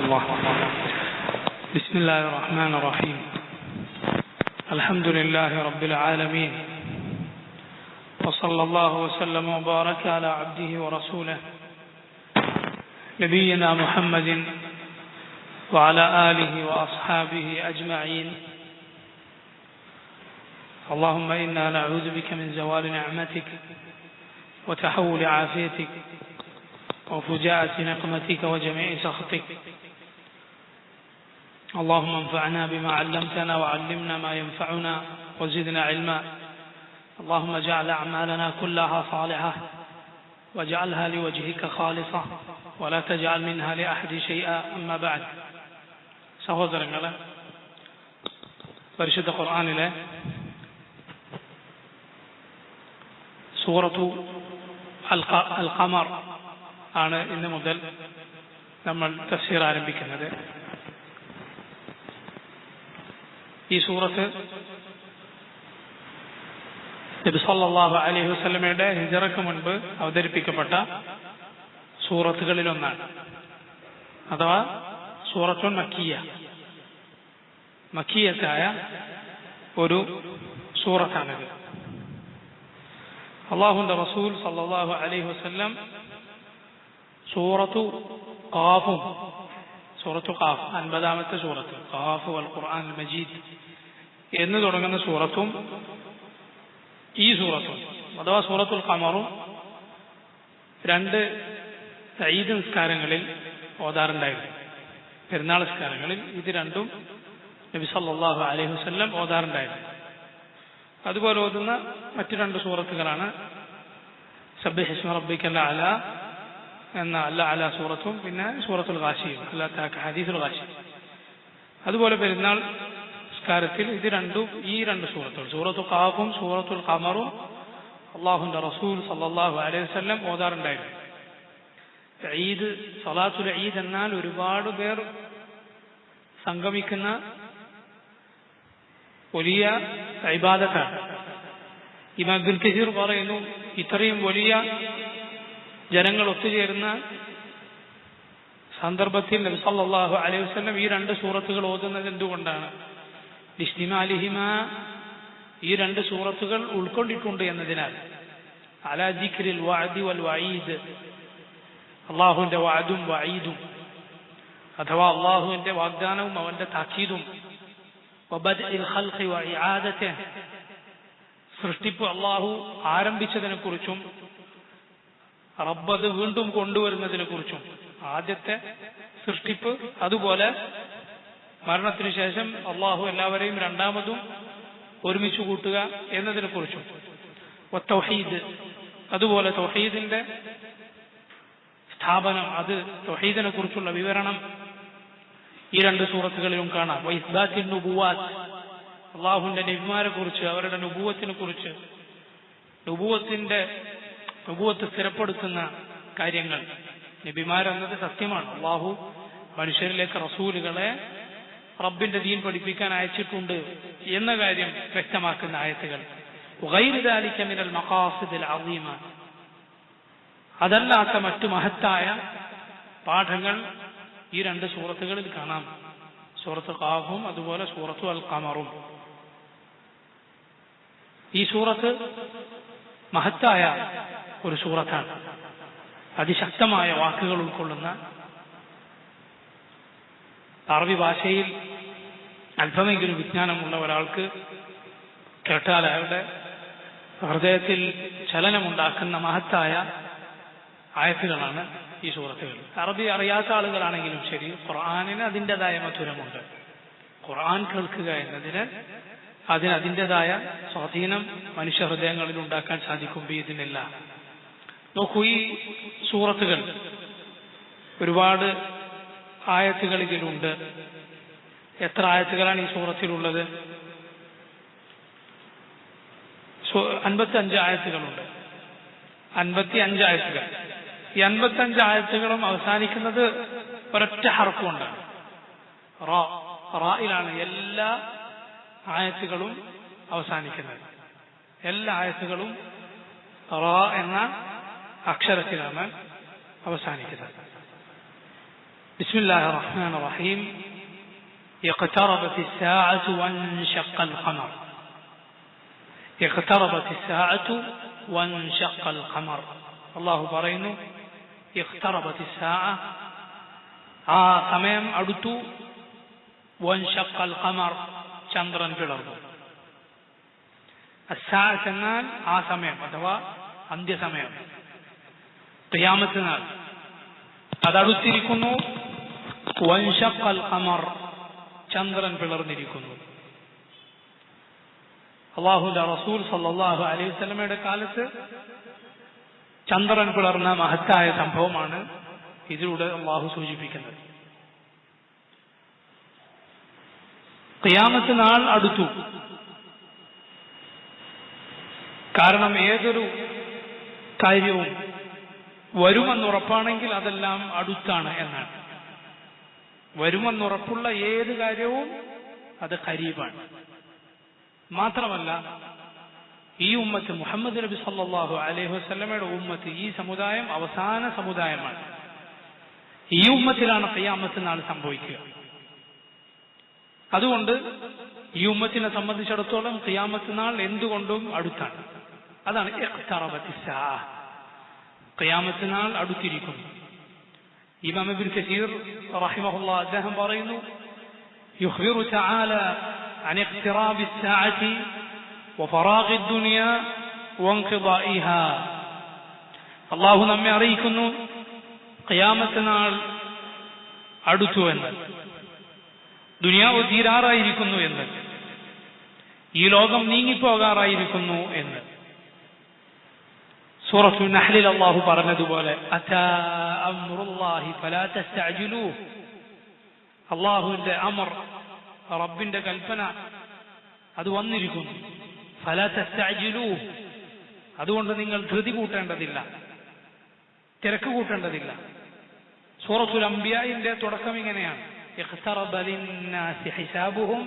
الله. بسم الله الرحمن الرحيم. الحمد لله رب العالمين، وصلى الله وسلم وبارك على عبده ورسوله نبينا محمد وعلى آله وأصحابه أجمعين. اللهم إنا نعوذ بك من زوال نعمتك وتحول عافيتك وفجاءة نقمتك وجميع سخطك. اللهم انفعنا بما علمتنا وعلمنا ما ينفعنا وزدنا علما. اللهم اجعل أعمالنا كلها صالحة واجعلها لوجهك خالصة ولا تجعل منها لأحد شيئا. أما بعد. സഹോദരങ്ങളെ, പരിശുദ്ധ ഖുർആനിലെ സൂറത്തു അൽ ഖമർ ആണ് ഇന്ന് മുതൽ നമ്മൾ തഫ്സീർ ആരംഭിക്കുന്നത്. ഈ സൂറത്ത് നബി സല്ലല്ലാഹു അലൈഹി വസല്ലമയുടെ ഹിജ്റയ്ക്ക് മുൻപ് അവതരിപ്പിക്കപ്പെട്ട സൂറത്തുകളിലൊന്നാണ്, അഥവാ സൂറത്തുൽ മക്കിയ, മക്കിയത്തായ ഒരു സൂറത്താണിത്. അല്ലാഹുവിന്റെ റസൂൽ സല്ലല്ലാഹു അലൈഹി വസല്ലം സൂറത്തു ഖാഫും, സൂറത്തു ഖാഫ് 50-ാമത്തെ സൂറത്ത്, ഖാഫ് വൽ ഖുർആൻ മജീദ് എന്ന് തുടങ്ങുന്ന സൂറത്തും ഈ സൂറത്തും അഥവാ സൂറത്തുൽ ഖമറും രണ്ട് ഈദ് നിസ്കാരങ്ങളിൽ ഓതാറുണ്ടായിരുന്നു. പെരുന്നാൾ നിസ്കാരങ്ങളിൽ ഇത് രണ്ടും നബി സല്ലല്ലാഹു അലൈഹി വസല്ലം ഓതാറുണ്ടായിരുന്നു. അതുപോലെ ഓതുന്ന മറ്റു രണ്ട് സൂറത്തുകളാണ് സബ്ബിഹ് ഇസ്മ റബ്ബിക്കൽ അഅല എന്ന അല സൂറത്തും പിന്നെ സൂറത്തുൽ ഗാശിയും, ഹദീസുൽ ഗാശി. അതുപോലെ പെരുന്നാൾ നിസ്കാരത്തിൽ ഇത് രണ്ടും, ഈ രണ്ട് സൂറത്തുകൾ, സൂറത്തു ഖാഫും സൂറത്തുൽ ഖമറും അല്ലാഹുവിന്റെ റസൂൽ സല്ലല്ലാഹു അലൈഹി വസല്ലം ഓതാറുണ്ടായിരുന്നു. ഈദ്, സ്വലാത്തുൽ ഈദ് എന്നാൽ ഒരുപാട് പേർ സംഗമിക്കുന്ന വലിയ ഇബാദത്താണ്. ഇമാം ഇബ്നുൽ കസീർ പറയുന്നു, ഇത്രയും വലിയ ജനങ്ങൾ ഒത്തുചേരുന്ന സന്ദർഭത്തിൽ നബി സല്ലല്ലാഹു അലൈഹി വസല്ലം ഈ രണ്ട് സൂറത്തുകൾ ഓതുന്നത് എന്തുകൊണ്ടാണ്? ലിസ്തിമാലിഹിമാ, ഈ രണ്ട് സൂറത്തുകൾ ഉൾക്കൊണ്ടിട്ടുണ്ട് എന്നതിനാൽ. അലാ ദിക്രിൽ വഅദി വൽ വഈദ്, അള്ളാഹുവിന്റെ വഅദും വഈദും അഥവാ അള്ളാഹുവിന്റെ വാഗ്ദാനവും അവന്റെ താക്കീതും, വബദ്ഇൽ ഖൽഖി വഇആദതിഹി, സൃഷ്ടിപ്പ് അള്ളാഹു ആരംഭിച്ചതിനെ കുറിച്ചും റബ്ബ് അത് വീണ്ടും കൊണ്ടുവരുന്നതിനെ കുറിച്ചും, ആദ്യത്തെ സൃഷ്ടിപ്പ്, അതുപോലെ മരണത്തിനു ശേഷം അള്ളാഹു എല്ലാവരെയും രണ്ടാമതും ഒരുമിച്ച് കൂട്ടുക എന്നതിനെ കുറിച്ചും, തൗഹീദ്, അതുപോലെ തൗഹീദിന്റെ സ്ഥാപനം, അത് തൗഹീദിനെ കുറിച്ചുള്ള വിവരണം ഈ രണ്ട് സൂറത്തുകളിലും കാണാം. വഇസ്ബാത്തിൻ നുബുവാത്ത്, അള്ളാഹുവിന്റെ നബിമാരെ കുറിച്ച്, അവരുടെ നുബുവത്തിനെ കുറിച്ച്, നുബുവത്ത് സ്ഥിരപ്പെടുത്തുന്ന കാര്യങ്ങൾ. നബിമാരെന്നത് സത്യമാണ്. അള്ളാഹു മനുഷ്യരിലേക്ക് റസൂലുകളെ റബ്ബിന്റെ ദീൻ പഠിപ്പിക്കാൻ അയച്ചിട്ടുണ്ട് എന്ന കാര്യം വ്യക്തമാക്കുന്ന ആയത്തുകൾ. വഗൈറു ദാലിക മിനൽ മഖാസിദിൽ അസീമ, അതല്ലാത്ത മറ്റു മഹത്തായ പാഠങ്ങൾ ഈ രണ്ട് സൂറത്തുകളിൽ കാണാം. സൂറത്ത് ഖാഫും അതുപോലെ സൂറത്തു അൽ ഖമറും. ഈ സൂറത്ത് മഹത്തായ ഒരു സൂറത്താണ്. അതിശക്തമായ വാക്കുകൾ ഉൾക്കൊള്ളുന്ന, അറബി ഭാഷയിൽ അല്പമെങ്കിലും വിജ്ഞാനമുള്ള ഒരാൾക്ക് കേട്ടാൽ അയാളുടെ ഹൃദയത്തിൽ ചലനമുണ്ടാക്കുന്ന മഹത്തായ ആയത്തുകളാണ് ഈ സൂറത്തുകൾ. അറബി അറിയാത്ത ആളുകളാണെങ്കിലും ശരി, ഖുർആനിന് അതിൻ്റെതായ മധുരമുണ്ട്. ഖുർആൻ കേൾക്കുക എന്നതിന് അതിൻ്റെതായ സ്വാധീനം മനുഷ്യ ഹൃദയങ്ങളിൽ ഉണ്ടാക്കാൻ സാധിക്കും ബിഇദ്നില്ലാ. നോക്കൂ, ഈ സൂറത്തുകൾ ഒരുപാട് ആയത്തുകൾ ഇതിലുണ്ട്. എത്ര ആയത്തുകളാണ് ഈ സൂറത്തിലുള്ളത്? 55 ആയത്തുകളുണ്ട്. 55 ആയത്തുകൾ. ഈ 55 ആയത്തുകളും അവസാനിക്കുന്നത് ഒരൊറ്റ ഹർഫ് കൊണ്ടാണ്, റായിലാണ് എല്ലാ ആയത്തുകളും അവസാനിക്കുന്നത്. എല്ലാ ആയത്തുകളും റ എന്ന അക്ഷരത്തിലാണ് അവസാനിക്കുന്നത്. بسم الله الرحمن الرحيم اقتربت الساعة وانشق القمر اقتربت الساعة وانشق القمر الله പറയുന്നു اقتربت الساعة ആ സമയം അടുത്തു وانشق القمر ചന്ദ്രൻ പിളർന്നു الساعة എന്നാൽ ആ സമയം അഥവാ അന്ത്യസമയം ഖിയാമത്ത് നാൾ അതടുത്തിരിക്കുന്നു وانشق القمر ചന്ദ്രൻ പിളർന്നിരിക്കുന്നു അല്ലാഹുവിന്റെ റസൂൽ സല്ലല്ലാഹു അലൈഹി വസല്ലമയുടെ കാലത്ത് ചന്ദ്രൻ പിളർന്ന മഹത്തായ സംഭവമാണ് ഇതിലൂടെ അല്ലാഹു സൂചിപ്പിക്കുന്നത്. ഖിയാമത്ത് നാൾ അടുത്തു. കാരണം ഏതൊരു കാര്യവും വരുമെന്നുറപ്പാണെങ്കിൽ അതെല്ലാം അടുത്താണ് എന്നാണ്. വരുമെന്നുറപ്പുള്ള ഏത് കാര്യവും അത് ഖരീബാണ്. മാത്രമല്ല ഈ ഉമ്മത്ത് മുഹമ്മദ് നബി സല്ലല്ലാഹു അലൈഹി വസല്ലമയുടെ ഉമ്മത്ത് ഈ സമുദായം അവസാന സമുദായമാണ്. ഈ ഉമ്മത്തിലാണ് ഖിയാമത്ത് നാൾ സംഭവിക്കുക. അതുകൊണ്ട് ഈ ഉമ്മത്തിനെ സംബന്ധിച്ചിടത്തോളം ഖിയാമത്ത് നാൾ എന്തുകൊണ്ടും അടുത്താണ്. അതാണ് ഇഖ്തറബത്തിസ്സാഅ, ഖിയാമത്ത് നാൾ അടുത്തിരിക്കുന്നു. ഇമാം ഇബ്നു കസീർ റഹിമഹുല്ലാഹ് അദ്ദേഹം പറയുന്നു യുഖ്ബിറു തആല അൻ ഇഖ്തിറാബിസ്സാഅതി വഫറാഖി ദുനിയ വൻഖിദാഇഹാ. അല്ലാഹു നമ്മെ അറിയിക്കുന്നു ഖിയാമത്ത് നാൾ അടുത്തു എന്ന്, ദുനിയാവ് തീരാറായിരിക്കുന്നു എന്ന്, ഈ ലോകം നീങ്ങിപ്പോകാറായിരിക്കുന്നു എന്ന്. സൂറത്തു നഹ്ലിൽ അല്ലാഹു പറഞ്ഞതുപോലെ അതാ അംറുല്ലാഹി ഫലാ തസ്തഅജിലൂഹ്, അല്ലാഹുവിന്റെ അമർ, റബ്ബിന്റെ കൽപ്പന അത് വന്നിരിക്കുന്നു. ഫലാ തസ്തഅജിലൂഹ്, അതുകൊണ്ട് നിങ്ങൾ ധൃതി കൂട്ടേണ്ടതില്ല, തിരക്ക് കൂട്ടേണ്ടതില്ല. സൂറത്തുൽ അംബിയാഇന്റെ തുടക്കം ഇങ്ങനെയാണ് ഇഖ്തറബ ലിന്നാസി ഹിസാബുഹും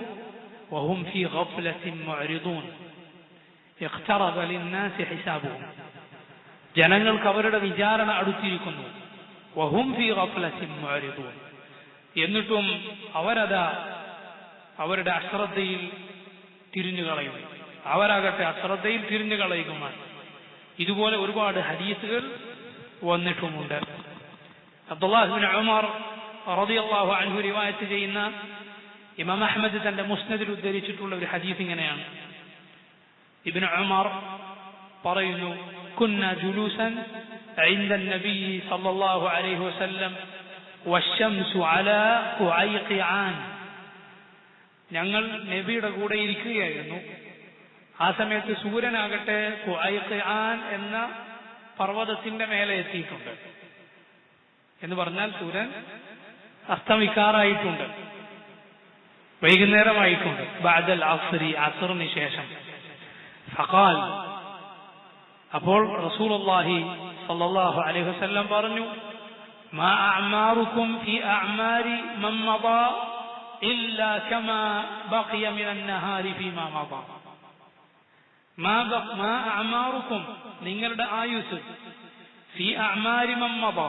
വഹും ഫീ ഗഫ്ലത്തിൻ മുഅ്രിദൂൻ. ഇഖ്തറബ ലിന്നാസി ഹിസാബുഹും, ജനങ്ങൾക്ക് അവരുടെ വിചാരണ അടുത്തിരിക്കുന്നു. വഹും ഫീ ഗഫ്ലത്തിൻ മുഅ്രിദൂൻ, എന്നിട്ടും അവരതാ അവരുടെ അശ്രദ്ധയിൽ തിരിഞ്ഞുകളയും. അവരാകട്ടെ അശ്രദ്ധയിൽ തിരിഞ്ഞു കളയുകയാണ്. ഇതുപോലെ ഒരുപാട് ഹദീസുകൾ വന്നിട്ടുമുണ്ട്. അബ്ദുല്ലാഹ് ഇബ്നു ഉമർ റളിയല്ലാഹു അൻഹു റിവായത്ത് ചെയ്യുന്ന ഇമാം അഹ്മദ് തന്റെ മുസ്നദിൽ ഉദ്ധരിച്ചിട്ടുള്ള ഒരു ഹദീസ് ഇങ്ങനെയാണ്. ഇബ്നു ഉമർ പറയുന്നു കുന്ന ജുലൂസൻ عند النبي صلى الله عليه وسلم والشمس على قعيقعان. ഞങ്ങൾ നബിയുടെ കൂടെ ഇരിക്കുകയായിരുന്നു. ആ സമയത്ത് സൂര്യനാകട്ടെ ഖുഐഖിആൻ എന്ന പർവ്വതത്തിന്റെ മേലെ എത്തിയിട്ടുണ്ട്. എന്ന് പറഞ്ഞാൽ സൂര്യൻ അസ്തമിക്കാറായിട്ടുണ്ട്, വൈകുന്നേരമായിട്ടുണ്ട്. ബഅദൽ അസ്രി, അസ്റിന് ശേഷം. ഫഖാൽ, അപ്പോൾ റസൂലുള്ളാഹി സ്വല്ലല്ലാഹു അലൈഹി വസല്ലം പറഞ്ഞു മാ അഅ്മാറുക്കും ഫീ അഅ്മാരി മൻ മദാ ഇല്ലാ കമാ ബഖിയ മിനൻ നഹാരി ഫീമാ മദാ. മാ അഅ്മാറുക്കും, നിങ്ങളുടെ ആയുസ്, ഫീ അഅ്മാരി മൻ മദാ,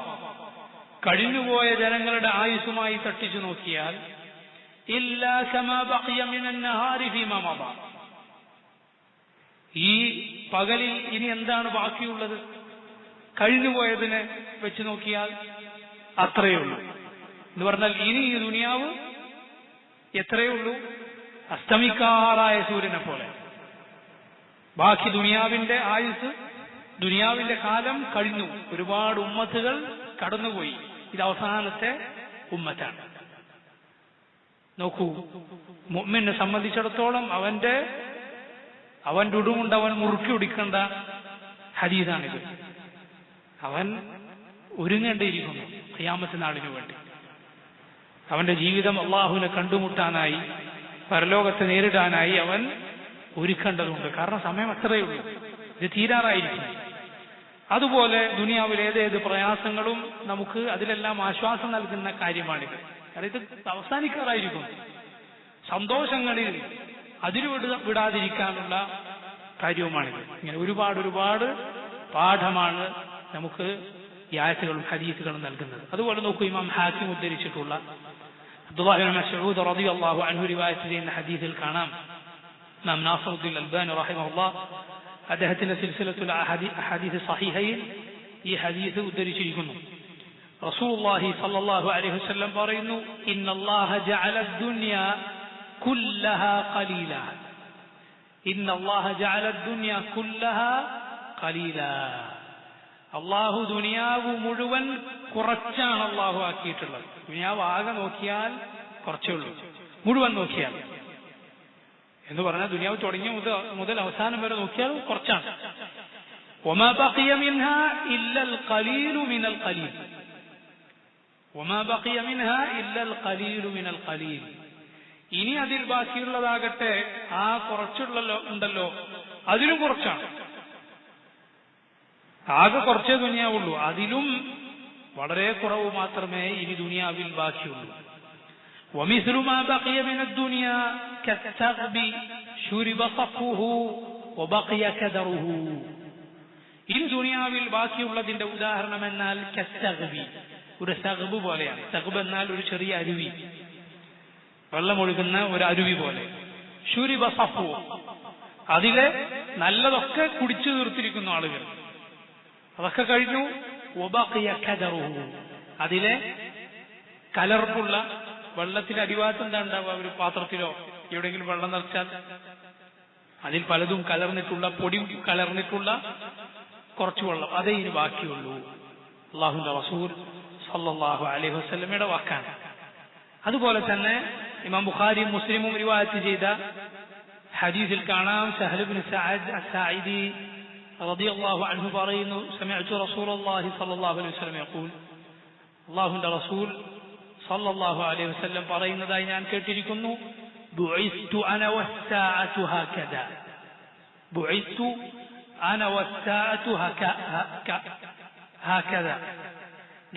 കഴിഞ്ഞുപോയ ജനങ്ങളുടെ ആയുസ്സുമായി തട്ടിച്ചു നോക്കിയാൽ, ഇല്ലാ കമാ ബഖിയ മിനൻ നഹാരി ഫീമാ മദാ, ഈ പകലിൽ ഇനി എന്താണ് ബാക്കിയുള്ളത്, കഴിഞ്ഞുപോയതിനെ വെച്ച് നോക്കിയാൽ അത്രയേ ഉള്ളൂ. എന്ന് പറഞ്ഞാൽ ഇനി ഈ ദുനിയാവ് എത്രയേ ഉള്ളൂ, അസ്തമിക്കാറായ സൂര്യനെ പോലെ. ബാക്കി ദുനിയാവിന്റെ ആയുസ്, ദുനിയാവിന്റെ കാലം കഴിഞ്ഞു. ഒരുപാട് ഉമ്മത്തുകൾ കടന്നുപോയി. ഇത് അവസാനത്തെ ഉമ്മത്താണ്. നോക്കൂ, മുഅ്മിനെ സംബന്ധിച്ചിടത്തോളം അവന്റെ ഉടുമുണ്ട് അവൻ മുറുക്കി ഒടിക്കേണ്ട ഹദീസാണിത്. അവൻ ഒരുങ്ങേണ്ടിയിരിക്കുന്നു ഖിയാമത്ത് നാളിനു വേണ്ടി. അവന്റെ ജീവിതം അള്ളാഹുവിനെ കണ്ടുമുട്ടാനായി, പരലോകത്തെ നേരിടാനായി അവൻ ഒരുക്കേണ്ടതുണ്ട്. കാരണം സമയം അത്രയേ ഉള്ളൂ, ഇത് തീരാറായിരിക്കും. അതുപോലെ ദുനിയാവിൽ ഏതേത് പ്രയാസങ്ങളും നമുക്ക് അതിലെല്ലാം ആശ്വാസം നൽകുന്ന കാര്യമാണിത്. കാരണം ഇത് അവസാനിക്കാറായിരിക്കും. സന്തോഷങ്ങളിൽ അതിരു വിടാതിരിക്കാനുള്ള കാര്യവുമാണിത്. ഇങ്ങനെ ഒരുപാട് പാഠമാണ് നമുക്ക് ഈ ആയത്തുകളും ഹദീസുകളും നൽകുന്നത്. അതുപോലെ നോക്കൂ, ഇമാം ഹാക്കിം ഉദ്ധരിച്ചിട്ടുള്ള അബ്ദുല്ലാഹി ഇബ്നു മസ്ഊദ് റളിയല്ലാഹു അൻഹു റിവായത്ത് ചെയ്യുന്ന ഹദീസിൽ കാണാം, ഇമാം നാസിറുദ്ദീൻ അൽബാനി റഹിമഹുല്ലാഹ് അദ്ദേഹത്തിന്റെ സിൽസിലത്തുൽ അഹാദീസ് സഹീഹയിൽ ഈ ഹദീസ് ഉദ്ധരിച്ചിരിക്കുന്നു. റസൂലുള്ളാഹി സ്വല്ലല്ലാഹു അലൈഹി വസല്ലം പറയുന്നു, ഇന്നല്ലാഹ ജഅല അദ്ദുനിയ കുല്ലഹാ ഖലീല, ഇന്നല്ലാഹ ജഅല അദ്ദുനിയ കുല്ലഹാ ഖലീല. അള്ളാഹു ദുനിയാവ് മുഴുവൻ കുറച്ചാണ് അള്ളാഹു ആക്കിയിട്ടുള്ളത്. ദുനിയാവ് ആകെ നോക്കിയാൽ കുറച്ചേ ഉള്ളൂ, മുഴുവൻ നോക്കിയാൽ എന്ന് പറഞ്ഞാൽ ദുനിയാവ് തുടങ്ങിയ മുതൽ അവസാനം വരെ നോക്കിയാൽ കുറച്ചാണ്. വമാ ബഖിയ മിൻഹാ ഇല്ലൽ ഖലീലു മിനൽ ഖലീൽ, വമാ ബഖിയ മിൻഹാ ഇല്ലൽ ഖലീലു മിനൽ ഖലീൽ. ഇനി അതിൽ ബാക്കിയുള്ളതാകട്ടെ ആ കുറച്ചുള്ളല്ലോ ഉണ്ടല്ലോ, അതിലും കുറച്ചാണ്. ആകെ കുറച്ചേ ദുനിയാവുള്ളൂ, അതിലും വളരെ കുറവ് മാത്രമേ ഇനി ദുനിയാവിൽ ബാക്കിയുള്ളൂ. ومثل ما بقي من الدنيا كالثغب شرب صفوه وبقي كدره. ഇനി ദുനിയാവിൽ ബാക്കിയുള്ളതിന്റെ ഉദാഹരണം എന്നാൽ കസ്തഗ്ബി, ഒരു സഗ്ബ് പോലെയാണ്. സഗ്ബ് എന്നാൽ ഒരു ചെറിയ അരുവി, വെള്ളമൊഴുകുന്ന ഒരു അരുവി പോലെ. ശുരിബ സഫു, അതിലെ നല്ലതൊക്കെ കുടിച്ചു തീർത്തിരിക്കുന്ന ആളുകൾ, അതൊക്കെ കഴിഞ്ഞു. വബഖിയ കദറുഹു, അതിലെ കലർപ്പുള്ള വെള്ളത്തിന്റെ അടിഭാഗത്ത് എന്താ ഉണ്ടാവുക, ഒരു പാത്രത്തിലോ എവിടെയെങ്കിലും വെള്ളം നിറച്ചാൽ അതിൽ പലതും കലർന്നിട്ടുള്ള, പൊടി കലർന്നിട്ടുള്ള കുറച്ച് വെള്ളം, അതേ ഇനി ബാക്കിയുള്ളൂ. അല്ലാഹുവിന്റെ റസൂൽ സല്ലല്ലാഹു അലൈഹി വസല്ലമയുടെ വാക്കാണ്. അതുപോലെ തന്നെ ഇമാം ബുഖാരിയും മുസ്ലിമും റിവായത്ത് ചെയ്ത ഹദീസിൽ കാണാം, സഹൽ ഇബ്നു സഅദ് അസ്സാഇദി റളിയല്ലാഹു അൻഹു പറയുന്നു, സമിഅ്തു റസൂലല്ലാഹി സ്വല്ലല്ലാഹു അലൈഹി വസല്ലം യഖൂൽ, അല്ലാഹുവിന്റെ റസൂൽ സല്ലല്ലാഹു അലൈഹി വസല്ലം പറയുന്നതായി ഞാൻ കേട്ടിരിക്കുന്നു, ബുഇസ്തു അന വസ്സാഅതു ഹകദാ, ബുഇസ്തു അന വസ്സാഅതു ഹകദാ,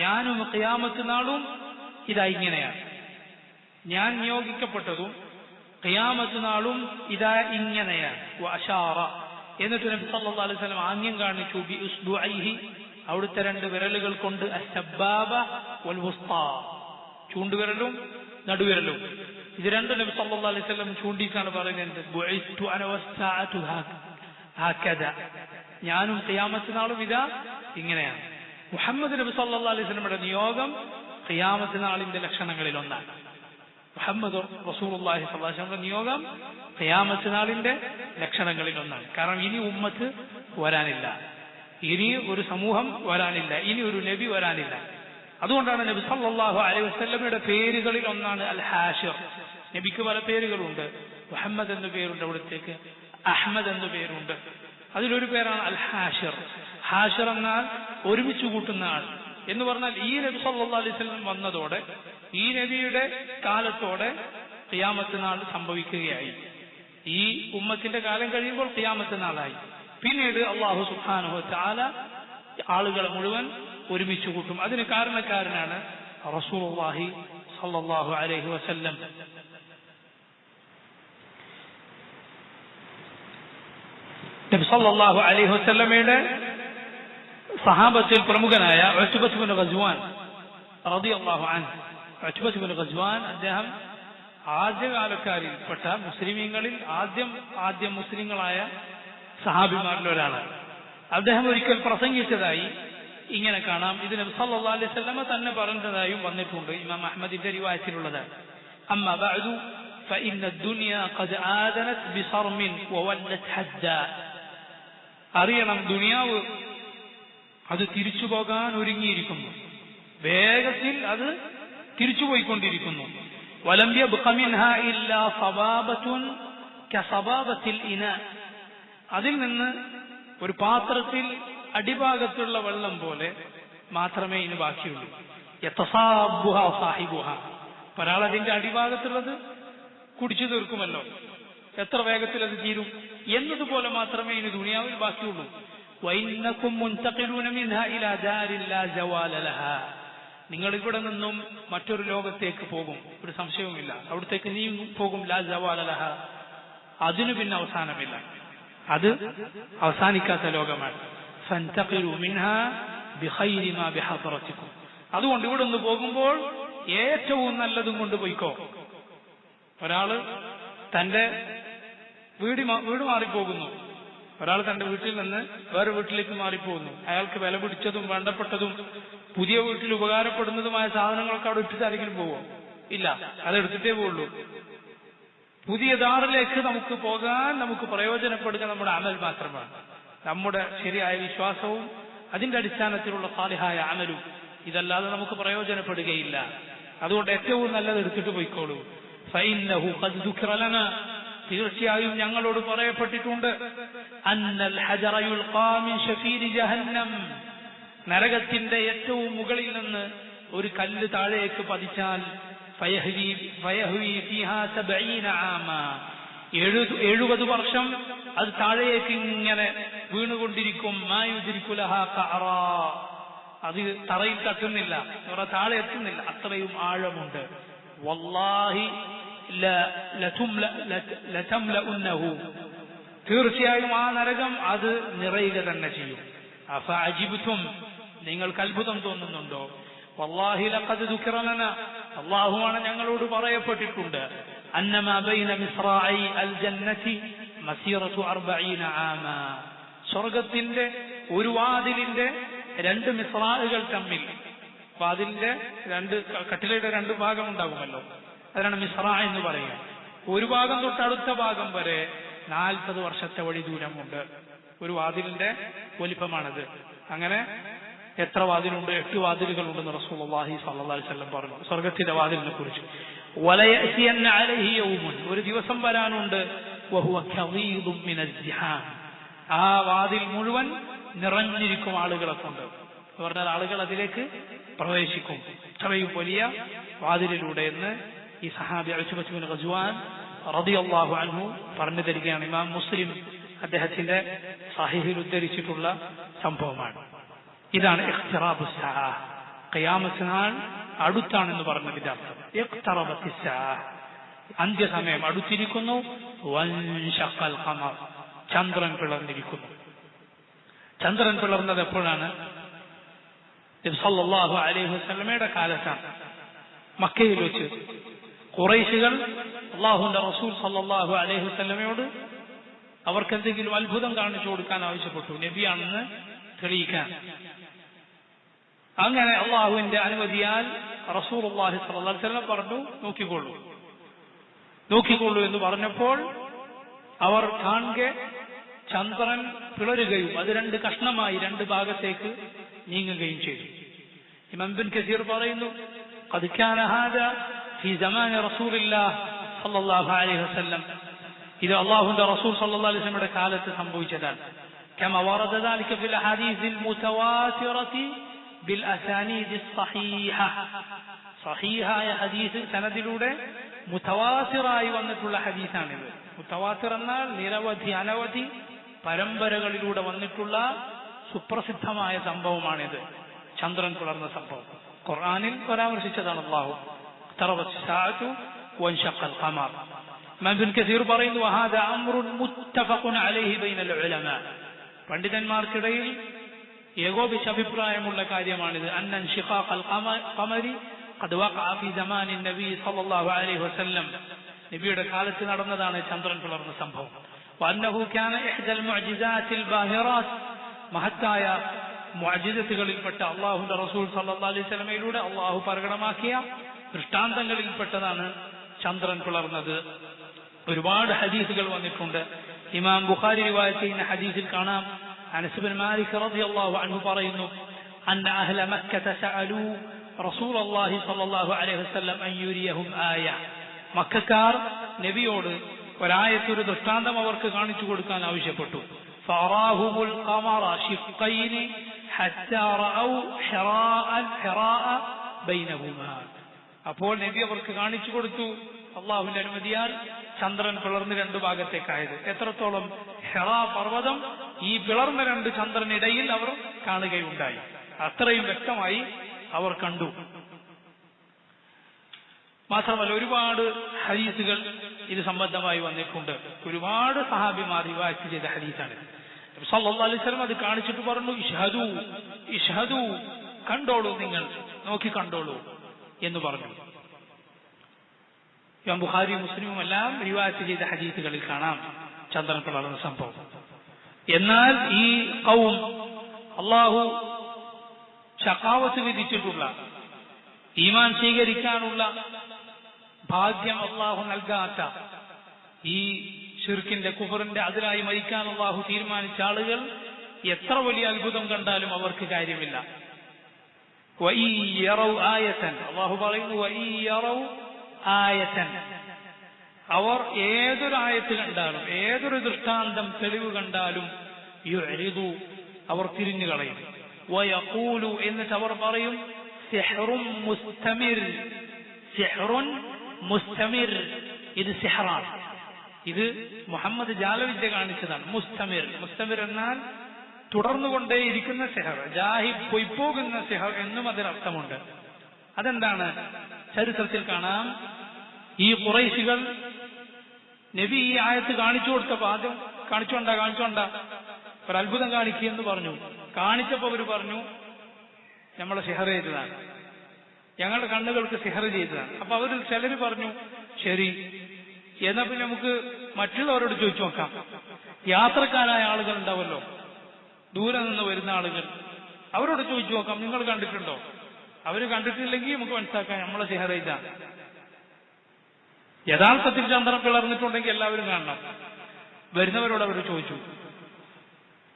ഞാനും ഖിയാമത്ത് നാളും ഇതാ ഇങ്ങനെയാണ്. ഞാൻ നിയോഗിക്കപ്പെട്ടതും ഖിയാമത്ത് നാളും ഇതാ ഇങ്ങനെയാണ്. വഅശാറ, എന്നിട്ട് നബി സല്ലല്ലാഹു അലൈഹി വസല്ലം ആംഗ്യം കാണിച്ചു, ബി ഉസ്ബുഇഹി, അവിടുത്തെ രണ്ട് വിരലുകൾ കൊണ്ട്, അസ്സബാബ വൽ വുസ്താ, ചൂണ്ടുവിരലും നടുവിരലും, ഇത് രണ്ടും നബി സല്ലല്ലാഹു അലൈഹി വസല്ലം ചൂണ്ടിക്കാണ് പറയുന്നത്. ബുഇസ്തു അന വസ്സാഅതു ഹകദാ, ഞാനും ഖിയാമത്ത് നാളും ഇതാ ഇങ്ങനെയാണ്. മുഹമ്മദ് നബി സല്ലല്ലാഹു അലൈഹി വസല്ലമയുടെ നിയോഗം ഖിയാമത്ത് നാളിന്റെ ലക്ഷണങ്ങളിൽ ഒന്നാണ്. മുഹമ്മദ് റസൂലുള്ളാഹി സ്വല്ലല്ലാഹു അലൈഹി വസല്ലമയുടെ നിയോഗം ഖിയാമത്ത് നാളിന്റെ ലക്ഷണങ്ങളിൽ ഒന്നാണ്. കാരണം ഇനി ഉമ്മത്ത് വരാനില്ല, ഇനി ഒരു സമൂഹം വരാനില്ല, ഇനി ഒരു നബി വരാനില്ല. അതുകൊണ്ടാണ് നബി സല്ലല്ലാഹു അലൈഹി വസല്ലമയുടെ പേരുകളിൽ ഒന്നാണ് അൽ ഹാഷിർ. നബിക്ക് പല പേരുകളുണ്ട്. മുഹമ്മദ് എന്ന പേരുണ്ട്, അവിടത്തേക്ക് അഹ്മദ് എന്ന പേരുണ്ട്. അതിലൊരു പേരാണ് അൽ ഹാഷിർ. ഹാഷിർ എന്നാൽ ഒരുമിച്ച് കൂട്ടുന്ന ആൾ എന്ന് പറഞ്ഞാൽ ഈ നബി സല്ലല്ലാഹു അലൈഹി വസല്ലം വന്നതോടെ, ഈ നബിയുടെ കാലത്തോടെ ഖിയാമത്ത് നാൾ സംഭവിക്കുകയായി. ഈ ഉമ്മത്തിന്റെ കാലം കഴിയുമ്പോൾ ഖിയാമത്ത് നാളായി. പിന്നീട് അല്ലാഹു സുബ്ഹാനഹു വ തആല ആളുകളെ മുഴുവൻ ഒരുമിച്ച് കൂട്ടും. അതിന് കാരണക്കാരനാണ് റസൂലുള്ളാഹി സ്വല്ലല്ലാഹു അലൈഹി വസല്ലം. നബി സല്ലല്ലാഹു അലൈഹി വസല്ലമയുടെ സഹാബത്തിൽ പ്രമുഖനായ ഉത്ബത്ത് ഇബ്നു ഗസ്വാൻ റളിയല്ലാഹു അൻഹു, ഉത്ബത്ത് ഇബ്നു ഗസ്വാൻ അദ്ദേഹം ആദ്യകാലക്കാരിൽപ്പെട്ട മുസ്ലിമീങ്ങളിൽ ആദ്യം മുസ്ലിങ്ങളായ സഹാബിമാരിൽ ഒരാളാണ്. അദ്ദേഹം ഒരിക്കൽ പ്രസംഗിച്ചതായി ഇങ്ങനെ കാണാം. ഇത് നബി സല്ലല്ലാഹു അലൈഹി വസല്ലമ തന്നെ പറഞ്ഞതായും വന്നിട്ടുണ്ട്. ഇമാം അഹ്മദിന്റെ റിവായത്തിലുള്ളതാണ്. അമ്മാ ബഅദു ഫഇന്ന അദ്ദുനിയ ഖദ് ആദനത് ബിസർമിൻ വവല്ലത് ഹദ്ദാ. അറിയണം, ദുനിയാവ് അത് തിരിച്ചു പോകാൻ ഒരുങ്ങിയിരിക്കുന്നു, വേഗത്തിൽ അത് തിരിച്ചുപോയിക്കൊണ്ടിരിക്കുന്നു. വലം യബ്ഖ മിൻഹാ ഇല്ലാ സബാബത്തുൻ കസബാബത്തിൽ ഇനാ. അതിൽ നിന്ന് ഒരു പാത്രത്തിൽ അടിഭാഗത്തുള്ള വെള്ളം പോലെ മാത്രമേ ഇനി ബാക്കിയുള്ളൂ. യതസാബുഹ സാഹിബുഹ, ഒരാൾ അതിന്റെ അടിഭാഗത്തുള്ളത് കുടിച്ചു തീർക്കുമല്ലോ, എത്ര വേഗത്തിൽ അത് തീരും എന്നതുപോലെ മാത്രമേ ഇനി ദുനിയാവിൽ ബാക്കിയുള്ളൂ. വഇന്നകും മുൻതഖിലൂന മിൻഹാ ഇലാ ദാരിൻ ലാ ജവാല ലഹാ. നിങ്ങൾ ഇവിടെ നിന്നും മറ്റൊരു ലോകത്തേക്ക് പോകും, ഒരു സംശയവുമില്ല, അവിടത്തേക്ക് നീ പോകും. ലാ ജവാല ലഹാ, അതിനു പിന്നെ അവസാനമില്ല, അത് അവസാനിക്കാത്ത ലോകമാണ്. ഫൻതഖിലു മിൻഹാ ബിഖൈരി മാ ബിഹദറതികും. അതുകൊണ്ട് ഇവിടെ നിന്ന് പോകുമ്പോൾ ഏറ്റവും നല്ലതും കൊണ്ട് പോയിക്കോ. ഒരാള് തന്റെ വീട് മാറിപ്പോകുന്നു, ഒരാൾ തന്റെ വീട്ടിൽ നിന്ന് വേറെ വീട്ടിലേക്ക് മാറിപ്പോകുന്നു. അയാൾക്ക് വില പിടിച്ചതും വേണ്ടപ്പെട്ടതും പുതിയ വീട്ടിൽ ഉപകാരപ്പെടുന്നതുമായ സാധനങ്ങളൊക്കെ അവിടെ ഇട്ടിട്ട് ആരെങ്കിലും പോവോ? ഇല്ല, അതെടുത്തിട്ടേ പോവുള്ളൂ. പുതിയ ദാറിലേക്ക് നമുക്ക് പോകാൻ നമുക്ക് പ്രയോജനപ്പെടുക നമ്മുടെ അമൽ മാത്രമാണ്. നമ്മുടെ ശരിയായ വിശ്വാസവും അതിന്റെ അടിസ്ഥാനത്തിലുള്ള സാലിഹായ അമലും. ഇതല്ലാതെ നമുക്ക് പ്രയോജനപ്പെടുകയില്ല. അതുകൊണ്ട് ഏറ്റവും നല്ലത് എടുത്തിട്ട് പോയിക്കോളൂ. ഫഇന്നഹു ഖദ് ദുഖിറ ലനാ, തീർച്ചയായും ഞങ്ങളോട് പറയപ്പെട്ടിട്ടുണ്ട്, അന്നൽ ഹജറ യുൽഖാ മിൻ ശഫീരി ജഹന്നം, നരകത്തിന്റെ ഏറ്റവും മുകളിൽ നിന്ന് ഒരു കല്ല് താഴേക്ക് പതിച്ചാൽ ഫയഹ്വി ഫീഹാ 70 ആമ, 70 വർഷം അത് താഴേക്ക് ഇങ്ങനെ വീണുകൊണ്ടിരിക്കും. മാ യുദ്രികു ലഹാ ഖഅറാ, അത് തറയിൽ തട്ടുന്നില്ല, താഴെ എത്തുന്നില്ല, അത്രയും ആഴമുണ്ട്. വല്ലാഹി ലതംലഉന്നഹു, തീർച്ചയായും ആ നരകം അത് നിറയുക തന്നെ ചെയ്യും. അഫഅജിബ്തും, നിങ്ങൾക്ക് അത്ഭുതം തോന്നുന്നുണ്ടോ? വല്ലാഹി ലഖദ് ദുഖിറ ലനാ, അല്ലാഹുവാണ് ഞങ്ങളോട് പറയപ്പെട്ടിട്ടുണ്ട്, അന്നമാ ബൈന മിസ്റാഇ അൽ ജന്നതി മസീറതു 40 ആമ, സ്വർഗത്തിന്റെ ഒരു വാതിലിന്റെ 2 മിസ്റാഉകൾ തമ്മിൽ, വാതിലിന്റെ കട്ടിലയുടെ 2 ഭാഗം ഉണ്ടാകുമല്ലോ, അതിനാണ് മിസ്റാ എന്ന് പറയുക. ഒരു ഭാഗം തൊട്ട് അടുത്ത ഭാഗം വരെ 40 വർഷത്തെ വഴി ദൂരമുണ്ട്. ഒരു വാതിലിന്റെ വലിപ്പമാണത്. അങ്ങനെ എത്ര വാതിലുണ്ട്? 8 വാതിലുകളുണ്ടെന്ന് റസൂലുള്ളാഹി സ്വല്ലല്ലാഹു അലൈഹി വസല്ലം പറഞ്ഞു സ്വർഗത്തിന്റെ വാതിലിനെ കുറിച്ച്. വലയഅതിയന്ന അലൈഹി യൗമുൻ, ഒരു ദിവസം വരാനുണ്ട്, വഹുവ കദീദും മിനസ്സിഹാം, ആ വാതിൽ മുഴുവൻ നിറഞ്ഞിരിക്കും ആളുകളെ കൊണ്ട്. എന്ന് പറഞ്ഞാൽ ആളുകൾ അതിലേക്ക് പ്രവേശിക്കും, അത്രയും വലിയ വാതിലിലൂടെ എന്ന് ഈ സഹാബി ഉത്ബത്ത് ബിൻ ഗസ്വാൻ റളിയല്ലാഹു അൻഹു പറഞ്ഞു തരികയാണ്. ഇമാം മുസ്ലിം അദ്ദേഹത്തിന്റെ സഹീഹിൽ ഉദ്ധരിച്ചിട്ടുള്ള സംഭവമാണ്. ഇതാണ് ഇഖ്തിറാബുസ് സഅ, ഖിയാമത്ത് നാൾ അടുത്താണെന്ന് പറഞ്ഞതിന്റെ അർത്ഥം. ഇഖ്തറബത്തിസ് സഅ, അന്ത്യസമയം അടുത്തിരിക്കുന്നു. വൻശഖൽ ഖമർ, ചന്ദ്രൻ പിളർന്നിരിക്കുന്നു. ചന്ദ്രൻ പിളർന്നത് എപ്പോഴാണ്? നബി സല്ലല്ലാഹു അലൈഹി വസല്ലമയുടെ കാലത്താണ്. മക്കയിൽ വെച്ച് ഖുറൈശികൾ അല്ലാഹുവിന്റെ റസൂൽ സല്ലല്ലാഹു അലൈഹി വസല്ലമയോട് അവർക്ക് എന്തെങ്കിലും അത്ഭുതം കാണിച്ചു കൊടുക്കാൻ ആവശ്യപ്പെട്ടു, നബിയാണെന്ന് തെളിയിക്കാൻ. അങ്ങനെ അള്ളാഹുവിന്റെ അനുമതിയാൽ റസൂലുള്ളാഹി സ്വല്ലല്ലാഹു അലൈഹി വസല്ലം പറഞ്ഞു, നോക്കിക്കൊള്ളൂ എന്ന് പറഞ്ഞപ്പോൾ അവർ കാണെ ചന്ദ്രൻ പിളരുകയും അത് 2 കഷ്ണമായി 2 ഭാഗത്തേക്ക് നീങ്ങുകയും ചെയ്തു. ഇമാം ഇബ്നു കസീർ പറയുന്നു, ഖദ് കാന ഹാദാ ഫീ സമാനി റസൂലില്ലാഹി സ്വല്ലല്ലാഹു അലൈഹി വസല്ലം, ഇത് അല്ലാഹുവിന്റെ റസൂൽ സ്വല്ലല്ലാഹു അലൈഹി വസല്ലമയുടെ കാലത്ത് സംഭവിച്ചതാണ്. കമാ വറദ ദാലിക ഫിൽ ഹദീസിൽ മുതവാതിറതി ബിൽ അസാനീദി സ്വഹീഹ, സ്വഹീഹായ ഹദീസ് സനദിലൂടെ മുതവാതിറായി വന്നിട്ടുള്ള ഹദീസാണിത്. മുതവാതിർ എന്നാൽ നിരവധി അനവധി പരമ്പരകളിലൂടെ വന്നിട്ടുള്ള സുപ്രസിദ്ധമായ സംഭവമാണിത്. ചന്ദ്രൻ പിളർന്ന സംഭവം ഖുർആനിൽ പരാമർശിച്ചതാണ്. അല്ലാഹു ഇഖ്തറബത്തിസ് സഅതു വൻശഖൽ ഖമർ. ഇമാം ഇബ്നു കസീർ പറയുന്നു, വഹാദാ അംറുൻ മുത്തഫഖുൻ അലൈഹി ബൈനൽ ഉലമാ, പണ്ഡിതന്മാർക്കിടയിൽ ഏകോപിച്ച അഭിപ്രായമുള്ള കാര്യമാണിത്. അന്നൻ ശിഖാഖൽ ഖമരി ഖദ് വഖഅ ഫീ സമാനി നബി സല്ലല്ലാഹു അലൈഹി വസല്ലം, നബിയുടെ കാലത്ത് നടന്നതാണ് ചന്ദ്രൻ പിളർന്ന സംഭവം. വഅന്നഹു കാന ഇഹ്ദൽ മുഅ്ജിസാത്തിൽ ബാഹിറാത്ത്, മഹത്തായ മുഅ്ജിസത്തുകളിൽപ്പെട്ട അല്ലാഹുവിന്റെ റസൂൽ സല്ലല്ലാഹു അലൈഹി വസല്ലമയിലൂടെ അല്ലാഹു പ്രകടമാക്കിയ ദൃഷ്ടാന്തങ്ങളിൽപ്പെട്ടതാണ് ചന്ദ്രൻ പിളർന്നത്. ഒരുപാട് ഹദീസുകൾ വന്നിട്ടുണ്ട്. ഇമാം ബുഖാരി റിവായത്ത് ചെയ്യുന്ന ഹദീസിൽ കാണാം, അനസ് ബിൻ മാലിക് റളിയല്ലാഹു അൻഹു പറയുന്നു, അന്ന അഹ്ല മക്കത സഅലു റസൂലുള്ളാഹി സ്വല്ലല്ലാഹു അലൈഹി വസല്ലം അൻ യുരിയഹും ആയ, മക്കക്കാർ നബിയോട് ഒരു ദൃഷ്ടാന്തം അവർക്ക് കാണിച്ചു കൊടുക്കാൻ ആവശ്യപ്പെട്ടു. ഫഅറാഹുമുൽ ഖമറ ശിഖ്ഖൈനി ഹത്താ റഅൗ ഹിറാഅ ബൈനഹുമാ, അപ്പോൾ നബി അവർക്ക് കാണിച്ചു കൊടുത്തു അള്ളാഹുവിന്റെ അനുമതിയാൽ ചന്ദ്രൻ പിളർന്ന് 2 ഭാഗത്തേക്കായത്. എത്രത്തോളം? ഹിറാ പർവ്വതം ഈ പിളർന്ന 2 ചന്ദ്രനിടയിൽ അവർ കാണുകയുണ്ടായി. അത്രയും വ്യക്തമായി അവർ കണ്ടു. മാത്രമല്ല ഒരുപാട് ഹദീസുകൾ ഇത് സംബന്ധമായി വന്നിട്ടുണ്ട്. ഒരുപാട് സഹാബിമാർ റിവായത്ത് ചെയ്ത ഹദീസാണ്. സല്ലല്ലാഹു അലൈഹി വസല്ലം അത് കാണിച്ചിട്ട് പറഞ്ഞു, ഇഷ്ഹദു ഇഷ്ഹദു, കണ്ടോളൂ, നിങ്ങൾ നോക്കി കണ്ടോളൂ എന്ന് പറഞ്ഞു. ഇമാം ബുഖാരി മുസ്ലിമും എല്ലാം റിവായത്ത് ചെയ്ത ഹദീസുകളിൽ കാണാം ചന്ദ്രൻ പിളർന്ന സംഭവം. എന്നാൽ ഈ ഖൗം അള്ളാഹു ശഖാവത്ത് വിധിച്ചിട്ടുള്ള, ഈമാൻ സ്വീകരിക്കാനുള്ള ഭാഗ്യം അള്ളാഹു നൽകാത്ത, ഈ ശിർക്കിന്റെ കുഫറിന്റെ അതിലായി മരിക്കാൻ അള്ളാഹു തീരുമാനിച്ച ആളുകൾ എത്ര വലിയ അത്ഭുതം കണ്ടാലും അവർക്ക് കാര്യമില്ല. അള്ളാഹു പറയുന്നു, അവർ ഏതൊരു ആയത്ത് കണ്ടാലും, ഏതൊരു ദൃഷ്ടാന്തം തെളിവ് കണ്ടാലും യുഅ്രിദു, അവർ തിരിഞ്ഞു കളയും. വയഖൂലു, എന്നിട്ട് അവർ പറയും, സിഹ്റുൻ മുസ്തമിർ, സിഹ്റുൻ മുസ്തമിർ, ഇത് സിഹ്റാണ്, ഇത് മുഹമ്മദ് ജാലവിദ്യ കാണിച്ചതാണ്. മുസ്തമിർ, മുസ്തമിർ എന്നാൽ തുടർന്നുകൊണ്ടേയിരിക്കുന്ന സിഹർ, ജാഹിദ് പൊയ്പോകുന്ന സിഹർ എന്നും അതിനർത്ഥമുണ്ട്. അതെന്താണ്? ചരിത്രത്തിൽ കാണാം, ഈ ഖുറൈശികൾ നബി ഈ ആയത്ത് കാണിച്ചു കൊടുത്തപ്പോൾ ആദ്യം കാണിച്ചോണ്ട ഒരത്ഭുതം കാണിക്കുകയെന്ന് പറഞ്ഞു. കാണിച്ചപ്പോൾ അവർ പറഞ്ഞു, നമ്മളെ സിഹർ ചെയ്തതാണ്, ഞങ്ങളുടെ കണ്ണുകൾക്ക് സിഹർ ചെയ്തതാണ്. അപ്പൊ അവരിൽ ചിലർ പറഞ്ഞു, ശരി, എന്നാ പിന്നെ നമുക്ക് മറ്റുള്ളവരോട് ചോദിച്ചു നോക്കാം. യാത്രക്കാരായ ആളുകൾ ഉണ്ടാവല്ലോ, ദൂരെ നിന്ന് വരുന്ന ആളുകൾ, അവരോട് ചോദിച്ചു നോക്കാം, നിങ്ങൾ കണ്ടിട്ടുണ്ടോ? അവര് കണ്ടിട്ടില്ലെങ്കിൽ നമുക്ക് മനസ്സിലാക്കാം നമ്മളെ സിഹർ ചെയ്താണ്. യഥാർത്ഥത്തിൽ ചന്ദ്രൻ പിളർന്നിട്ടുണ്ടെങ്കിൽ എല്ലാവരും കാണണം. വരുന്നവരോട് അവർ ചോദിച്ചു.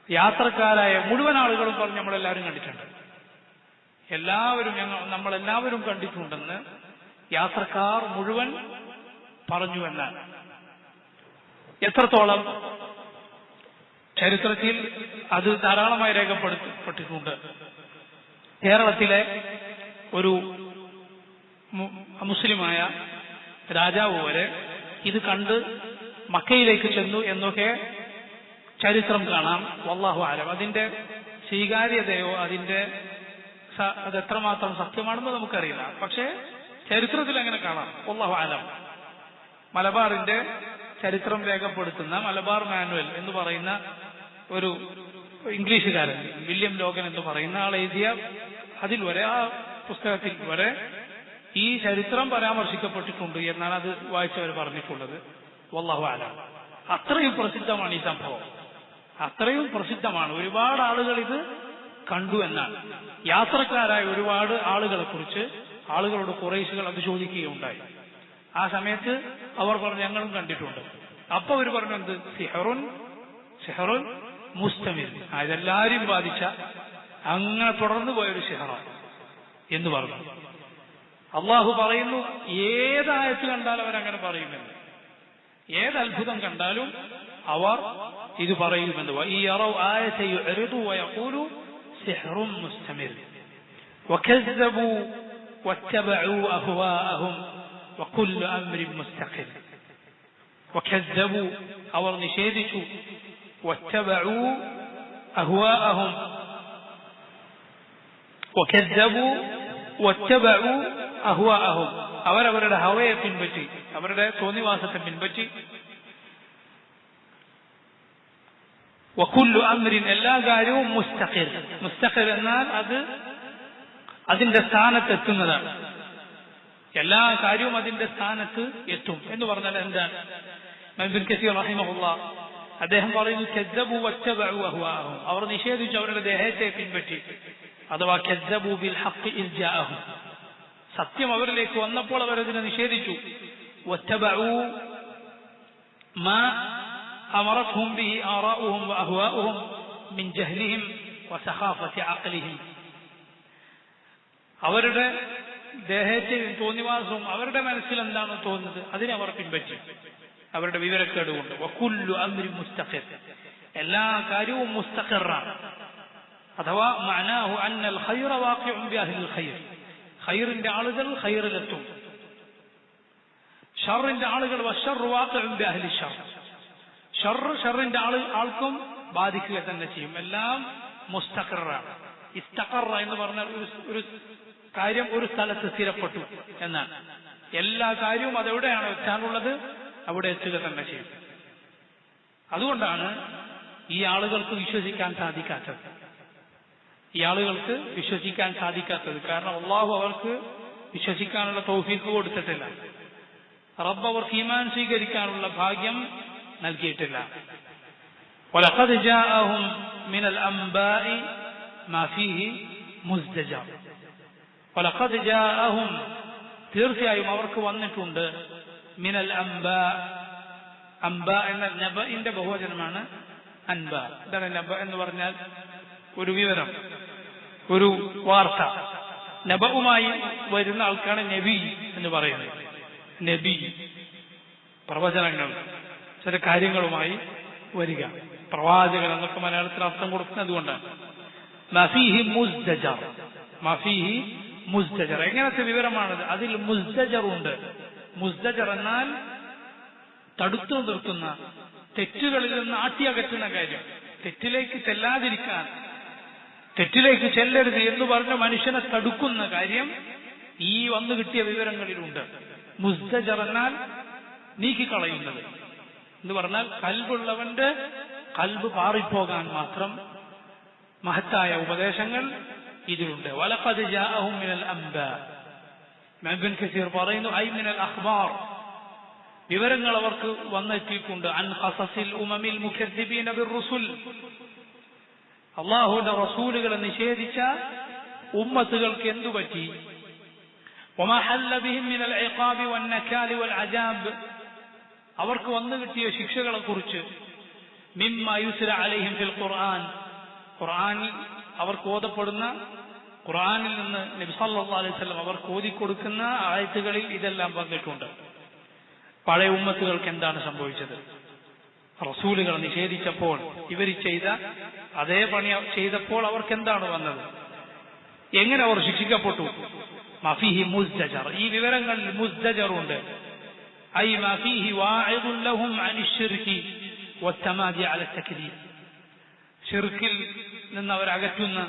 യാത്രക്കാരായ മുഴുവൻ ആളുകളും പറഞ്ഞു, നമ്മളെല്ലാവരും കണ്ടിട്ടുണ്ട്, നമ്മളെല്ലാവരും കണ്ടിട്ടുണ്ടെന്ന് യാത്രക്കാർ മുഴുവൻ പറഞ്ഞു എന്നാണ്. എത്രത്തോളം ചരിത്രത്തിൽ അത് ധാരാളമായി രേഖപ്പെടുത്തപ്പെട്ടിട്ടുണ്ട്. കേരളത്തിലെ ഒരു മുസ്ലിമായ രാജാവ് വരെ ഇത് കണ്ട് മക്കയിലേക്ക് ചെന്നു എന്നൊക്കെ ചരിത്രം കാണാം. വല്ലാഹു അലം. അതിന്റെ സ്വീകാര്യതയോ അതെത്രമാത്രം സത്യമാണെന്ന് നമുക്കറിയില്ല. പക്ഷേ ചരിത്രത്തിൽ അങ്ങനെ കാണാം. വല്ലാഹു അലം. മലബാറിന്റെ ചരിത്രം രേഖപ്പെടുത്തുന്ന മലബാർ മാനുവൽ എന്ന് പറയുന്ന ഒരു ഇംഗ്ലീഷുകാരൻ, വില്യം ലോഗൻ എന്ന് പറയുന്ന ആൾ എഴുതിയ അതിൽ വരെ, ആ പുസ്തകത്തിൽ വരെ ഈ ചരിത്രം പരാമർശിക്കപ്പെട്ടിട്ടുണ്ട് എന്നാണ് അത് വായിച്ചവർ പറഞ്ഞിട്ടുള്ളത്. വല്ലാഹു അലം. അത്രയും പ്രസിദ്ധമാണ് ഈ സംഭവം, അത്രയും പ്രസിദ്ധമാണ്. ഒരുപാട് ആളുകൾ ഇത് കണ്ടു എന്നാണ്. യാത്രക്കാരായ ഒരുപാട് ആളുകളെ കുറിച്ച് ആളുകളോട് ഖുറൈശികൾ അത് ചോദിക്കുകയുണ്ടായി. ആ സമയത്ത് അവർ പറഞ്ഞു, ഞങ്ങളും കണ്ടിട്ടുണ്ട്. അപ്പൊ അവർ പറഞ്ഞു, എന്ത്? സിഹറുൻ മുസ്തമിർ, ഇതെല്ലാരെയും ബാധിച്ച, അങ്ങനെ തുടർന്നു പോയൊരു സിഹറാണ് എന്ന് പറഞ്ഞു. അള്ളാഹു പറയുന്നു, ഏതായത്ത് കണ്ടാലും അവരങ്ങനെ പറയുമെന്ന്, ഏത് അത്ഭുതം കണ്ടാലും അവർ ഇത് പറയുമെന്ന്. അവർ നിഷേധിച്ചു. അവരവരുടെ ഹവയെ പിൻപറ്റി, അവരുടെ തോന്നിവാസത്തെ പിൻപറ്റി. വകുല്ലു അംരിൻ, എല്ലാ കാര്യവും മുസ്തഖിർ. മുസ്തഖിർ എന്നാൽ അത് അതിന്റെ സ്ഥാനത്തെത്തുന്നതാണ്. എല്ലാ കാര്യവും അതിന്റെ സ്ഥാനത്ത് എത്തും എന്ന് പറഞ്ഞാൽ എന്താണ്? ഇബ്നു കസീർ റഹിമഹുല്ലാഹ് അദ്ദേഹം പറയുന്നു, കദ്ദബു വത്തബഉ അഹ്വാഅഹും, അവർ നിഷേധിച്ചു, അവരുടെ ദേഹത്തെ പിൻപറ്റി. അഥവാ കദ്ദബു ബിൽ ഹഖ് ഇദ് ജാഅഹും, സത്യം അവരിലേക്ക് വന്നപ്പോൾ അവരതിനെ നിഷേധിച്ചു. വത്തബഉ മാ അമറത്ഹും ബിഹി ആറാഉഹും വഅഹ്വാഉഹും മിൻ ജഹ്ലിഹിം വസഖാഫത്തി അഖ്ലിഹിം, അവരുടെ ദേഹത്തെയും തോന്നിവാസവും അവരുടെ മനസ്സിൽ എന്താണോ തോന്നുന്നത് അതിനെ അവർ പിൻപറ്റി, അവരുടെ വിവരക്കേട് കൊണ്ട്. വകുല്ലു അംരിൻ മുസ്തഖിർ, എല്ലാ കാര്യവും മുസ്തഖിറാണ്. അഥവാ മഅനാഹു അന്നൽ ഖൈറ വാഖിഉൻ ബി അഹ്ലിൽ ഖൈർ, ഖൈറിന്റെ ആളുകൾ ഖൈറിലെത്തും, ഷർറിന്റെ ആളുകൾ വശർറു വാഖിഉൻ ബി അഹ്ലി ഷർ, ഷർറിന്റെ ആൾക്കും ബാധിക്കുക തന്നെ ചെയ്യും. എല്ലാം മുസ്തഖിറാണ്. ഇസ്തഖറ എന്ന് പറഞ്ഞാൽ ഒരു കാര്യം ഒരു സ്ഥലത്ത് സ്ഥിരപ്പെട്ടു എന്നാണ്. എല്ലാ കാര്യവും അതെവിടെയാണ് എത്താനുള്ളത് അവിടെ എത്തുക തന്നെ ചെയ്യും. അതുകൊണ്ടാണ് ഈ ആളുകൾക്ക് വിശ്വസിക്കാൻ സാധിക്കാത്തത്. കാരണം അള്ളാഹു അവർക്ക് വിശ്വസിക്കാനുള്ള തൗഫീഖ് കൊടുത്തിട്ടില്ല. റബ്ബ് അവർക്ക് ഈമാൻ സ്വീകരിക്കാനുള്ള ഭാഗ്യം നൽകിയിട്ടില്ല. وَلَقَدْ جَاءَهُمْ مِنَ الْأَنْبَاءِ مَا فِيهِ مُزْدَجَرٌ. وَلَقَدْ جَاءَهُمْ തീർച്ചയായും അവർക്ക് വന്നിട്ടുണ്ട് മിനൽ അംബാ. അംബാ എന്ന നബഇന്റെ ബഹുവചനമാണ് അൻബ. എന്താണ് നബ എന്ന് പറഞ്ഞാൽ? ഒരു വിവരം, ഒരു വാർത്ത. നബഉമായി വരുന്ന ആൾക്കാണ് നബി എന്ന് പറയുന്നത്. നബി പ്രവചനങ്ങൾ, ചില കാര്യങ്ങളുമായി വരിക. പ്രവാചകൻ എന്നൊക്കെ മലയാളത്തിൽ അർത്ഥം കൊടുക്കുന്നത് അതുകൊണ്ടാണ്. മഫീഹി മുസ്ദജർ. മഫീഹി മുസ്ദജർ എങ്ങനത്തെ വിവരമാണത്? അതിൽ മുസ്ദജർ ഉണ്ട്. മുസ്ദജർ എന്നാൽ തടുത്തു നിർത്തുന്ന, തെറ്റുകളിൽ നിന്ന് ആട്ടിയകറ്റുന്ന കാര്യം, തെറ്റിലേക്ക് ചെല്ലാതിരിക്കാൻ, തെറ്റിലേക്ക് ചെല്ലരുത് എന്ന് പറഞ്ഞ മനുഷ്യനെ തടുക്കുന്ന കാര്യം ഈ വന്നു കിട്ടിയ വിവരങ്ങളിലുണ്ട്. മുസ്ദജർ എന്നാൽ നീക്കിക്കളയുന്നത് എന്ന് പറഞ്ഞാൽ കൽബുള്ളവന്റെ കൽബ് പാറിപ്പോകാൻ മാത്രം മഹത്തായ ഉപദേശങ്ങൾ ഇതിലുണ്ട്. വലഖദ് ജാഅഹും മിനൽ അംബാ. ഇബ്നു കസീർ പറയുന്നു ഐ മിനൽ അഖ്ബാർ, വിവരങ്ങൾ അവർക്ക് വന്നെത്തിയിട്ടുണ്ട്. അൻ ഖസസിൽ ഉമമിൽ മുകദ്ദിബീന ബിർറുസുൽ, അല്ലാഹുവിന്റെ റസൂലുകളെ നിഷേധിച്ച ഉമ്മത്തുകൾക്ക് എന്തു പറ്റി? വമാ ഹല്ല ബിഹിം മിനൽ ഇഖാബി വന്നകാലി വൽ അജാബ്, അവർക്ക് വന്നു കിട്ടിയ ശിക്ഷകളെ കുറിച്ച്. മിമ്മാ യുസ്ല അലൈഹിം ഫിൽ ഖുർആൻ, ഖുർആനിൽ അവർക്ക് ഓതപ്പെടുന്ന, ഖുർആനിൽ നിന്ന് നബി സല്ലല്ലാഹു അലൈഹി വസല്ലം അവർക്ക് ഓതിക്കൊടുക്കുന്ന ആയത്തുകളിൽ ഇതെല്ലാം വന്നിട്ടുണ്ട്. പഴയ ഉമ്മത്തുകൾക്ക് എന്താണ് സംഭവിച്ചത്? റസൂലുകൾ നിഷേധിച്ചപ്പോൾ, ഇവർ ചെയ്ത അതേ പണി ചെയ്തപ്പോൾ അവർക്ക് എന്താണ് വന്നത്? എങ്ങനെ അവർ ശിക്ഷിക്കപ്പെട്ടു? മഫീഹി മുസ്ദജർ, ഈ വിവരങ്ങളിൽ മുസ്ദജറുണ്ട്. ഐ മഫീഹി വാഇദുൻ ലഹും അനി ശിർകി വത്തമാദി അല തക്ദീബ്, ശിർക്കിൽ നിന്ന് അവരകറ്റുന്ന,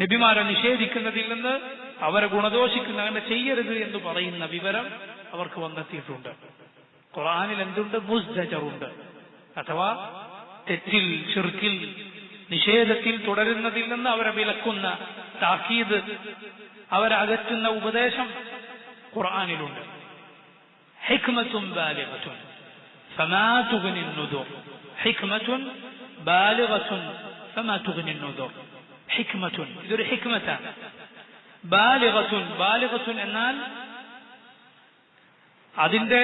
നബിമാരെ നിഷേധിക്കുന്നതിൽ നിന്ന് അവരെ ഗുണദോഷിക്കുന്ന, അങ്ങനെ ചെയ്യരുത് എന്ന് പറയുന്ന വിവരം അവർക്ക് വന്നെത്തിയിട്ടുണ്ട്. ഖുർആനിൽ എന്തുണ്ട്? മുസ്ദജറുണ്ട്. അഥവാ തെറ്റിൽ, ശിർക്കിൽ, നിഷേധത്തിൽ തുടരുന്നതിൽ നിന്ന് അവരെ വിലക്കുന്ന താക്കീത്, അവരെ അകറ്റുന്ന ഉപദേശം ഖുർആനിലുണ്ട്. ഹിക്മത്തുൻ ബാലിഗത്തുൻ ഫമാ തുഗ്നി നുദുർ. ഹിക്മത്തുൻ ബാലിഗത്തുൻ ഫമാ തുഗ്നി നുദുർ. ഹിക്മത്തുൻ, ഇതൊരു ഹിക്മത്താണ്. ബാലിഗത്തുൻ, ബാലിഗത്തുൻ എന്നാൽ അതിന്റെ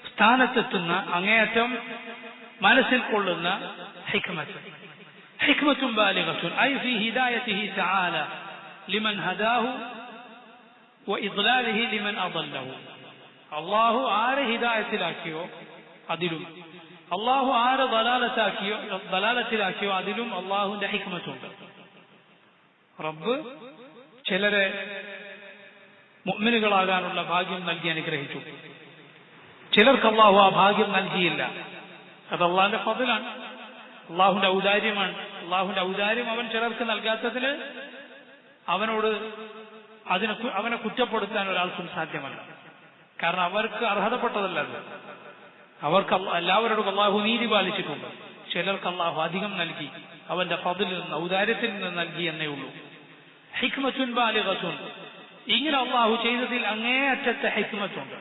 സ്ഥാനത്തെത്തുന്ന, അങ്ങേയറ്റം മനസ്സിൽ കൊള്ളുന്ന ഹിക്മത്ത്. ഹിക്മത്തുൻ ബാലിഗത്തുൻ ഐ ഫീ ഹിദായതിഹി തആല ലിമൻ ഹദാഹു വഇദ്ലാലിഹി ലിമൻ അദല്ലഹു. അല്ലാഹു ആരെ ഹിദായത്തിലാക്കിയോ അതിലും, അല്ലാഹു ആരെ ദലാലത്തിലാക്കിയോ അതിലും അല്ലാഹുവിന്റെ ഹിക്മത്തുണ്ട്. റബ്ബ് ചിലരെ മുഅ്മിനുകളാകാനുള്ള ഭാഗ്യം നൽകി അനുഗ്രഹിച്ചു, ചിലർക്ക് അല്ലാഹു ആ ഭാഗ്യം നൽകിയില്ല. അത് അല്ലാഹുവിന്റെ ഫضലാണ്, അല്ലാഹുവിന്റെ ഔദാര്യമാണ്. അല്ലാഹുവിന്റെ ഔദാര്യം അവൻ ചിലർക്ക് നൽകാത്തതിന് അവനെ കുറ്റപ്പെടുത്താൻ ഒരാൾക്കും സാധ്യമല്ല. കാരണം അവർക്ക് അർഹതപ്പെട്ടതല്ല അത്. അവർക്ക് എല്ലാവരോടും അല്ലാഹു നീതി പാലിച്ചിട്ടുണ്ട്. ചിലർക്ക് അല്ലാഹു അധികം നൽകി, അവന്റെ ഫضലിൽ നിന്ന്, ഔദാര്യത്തിൽ നിന്ന് നൽകി എന്നേ ഉള്ളൂ. ഹിക്മത്തുൻ ബാലിഗത്തുൻ, ഇങ്ങനെ അല്ലാഹു ചെയ്തതിൽ അങ്ങേയറ്റത്തെ ഹിക്മത്തുണ്ട്.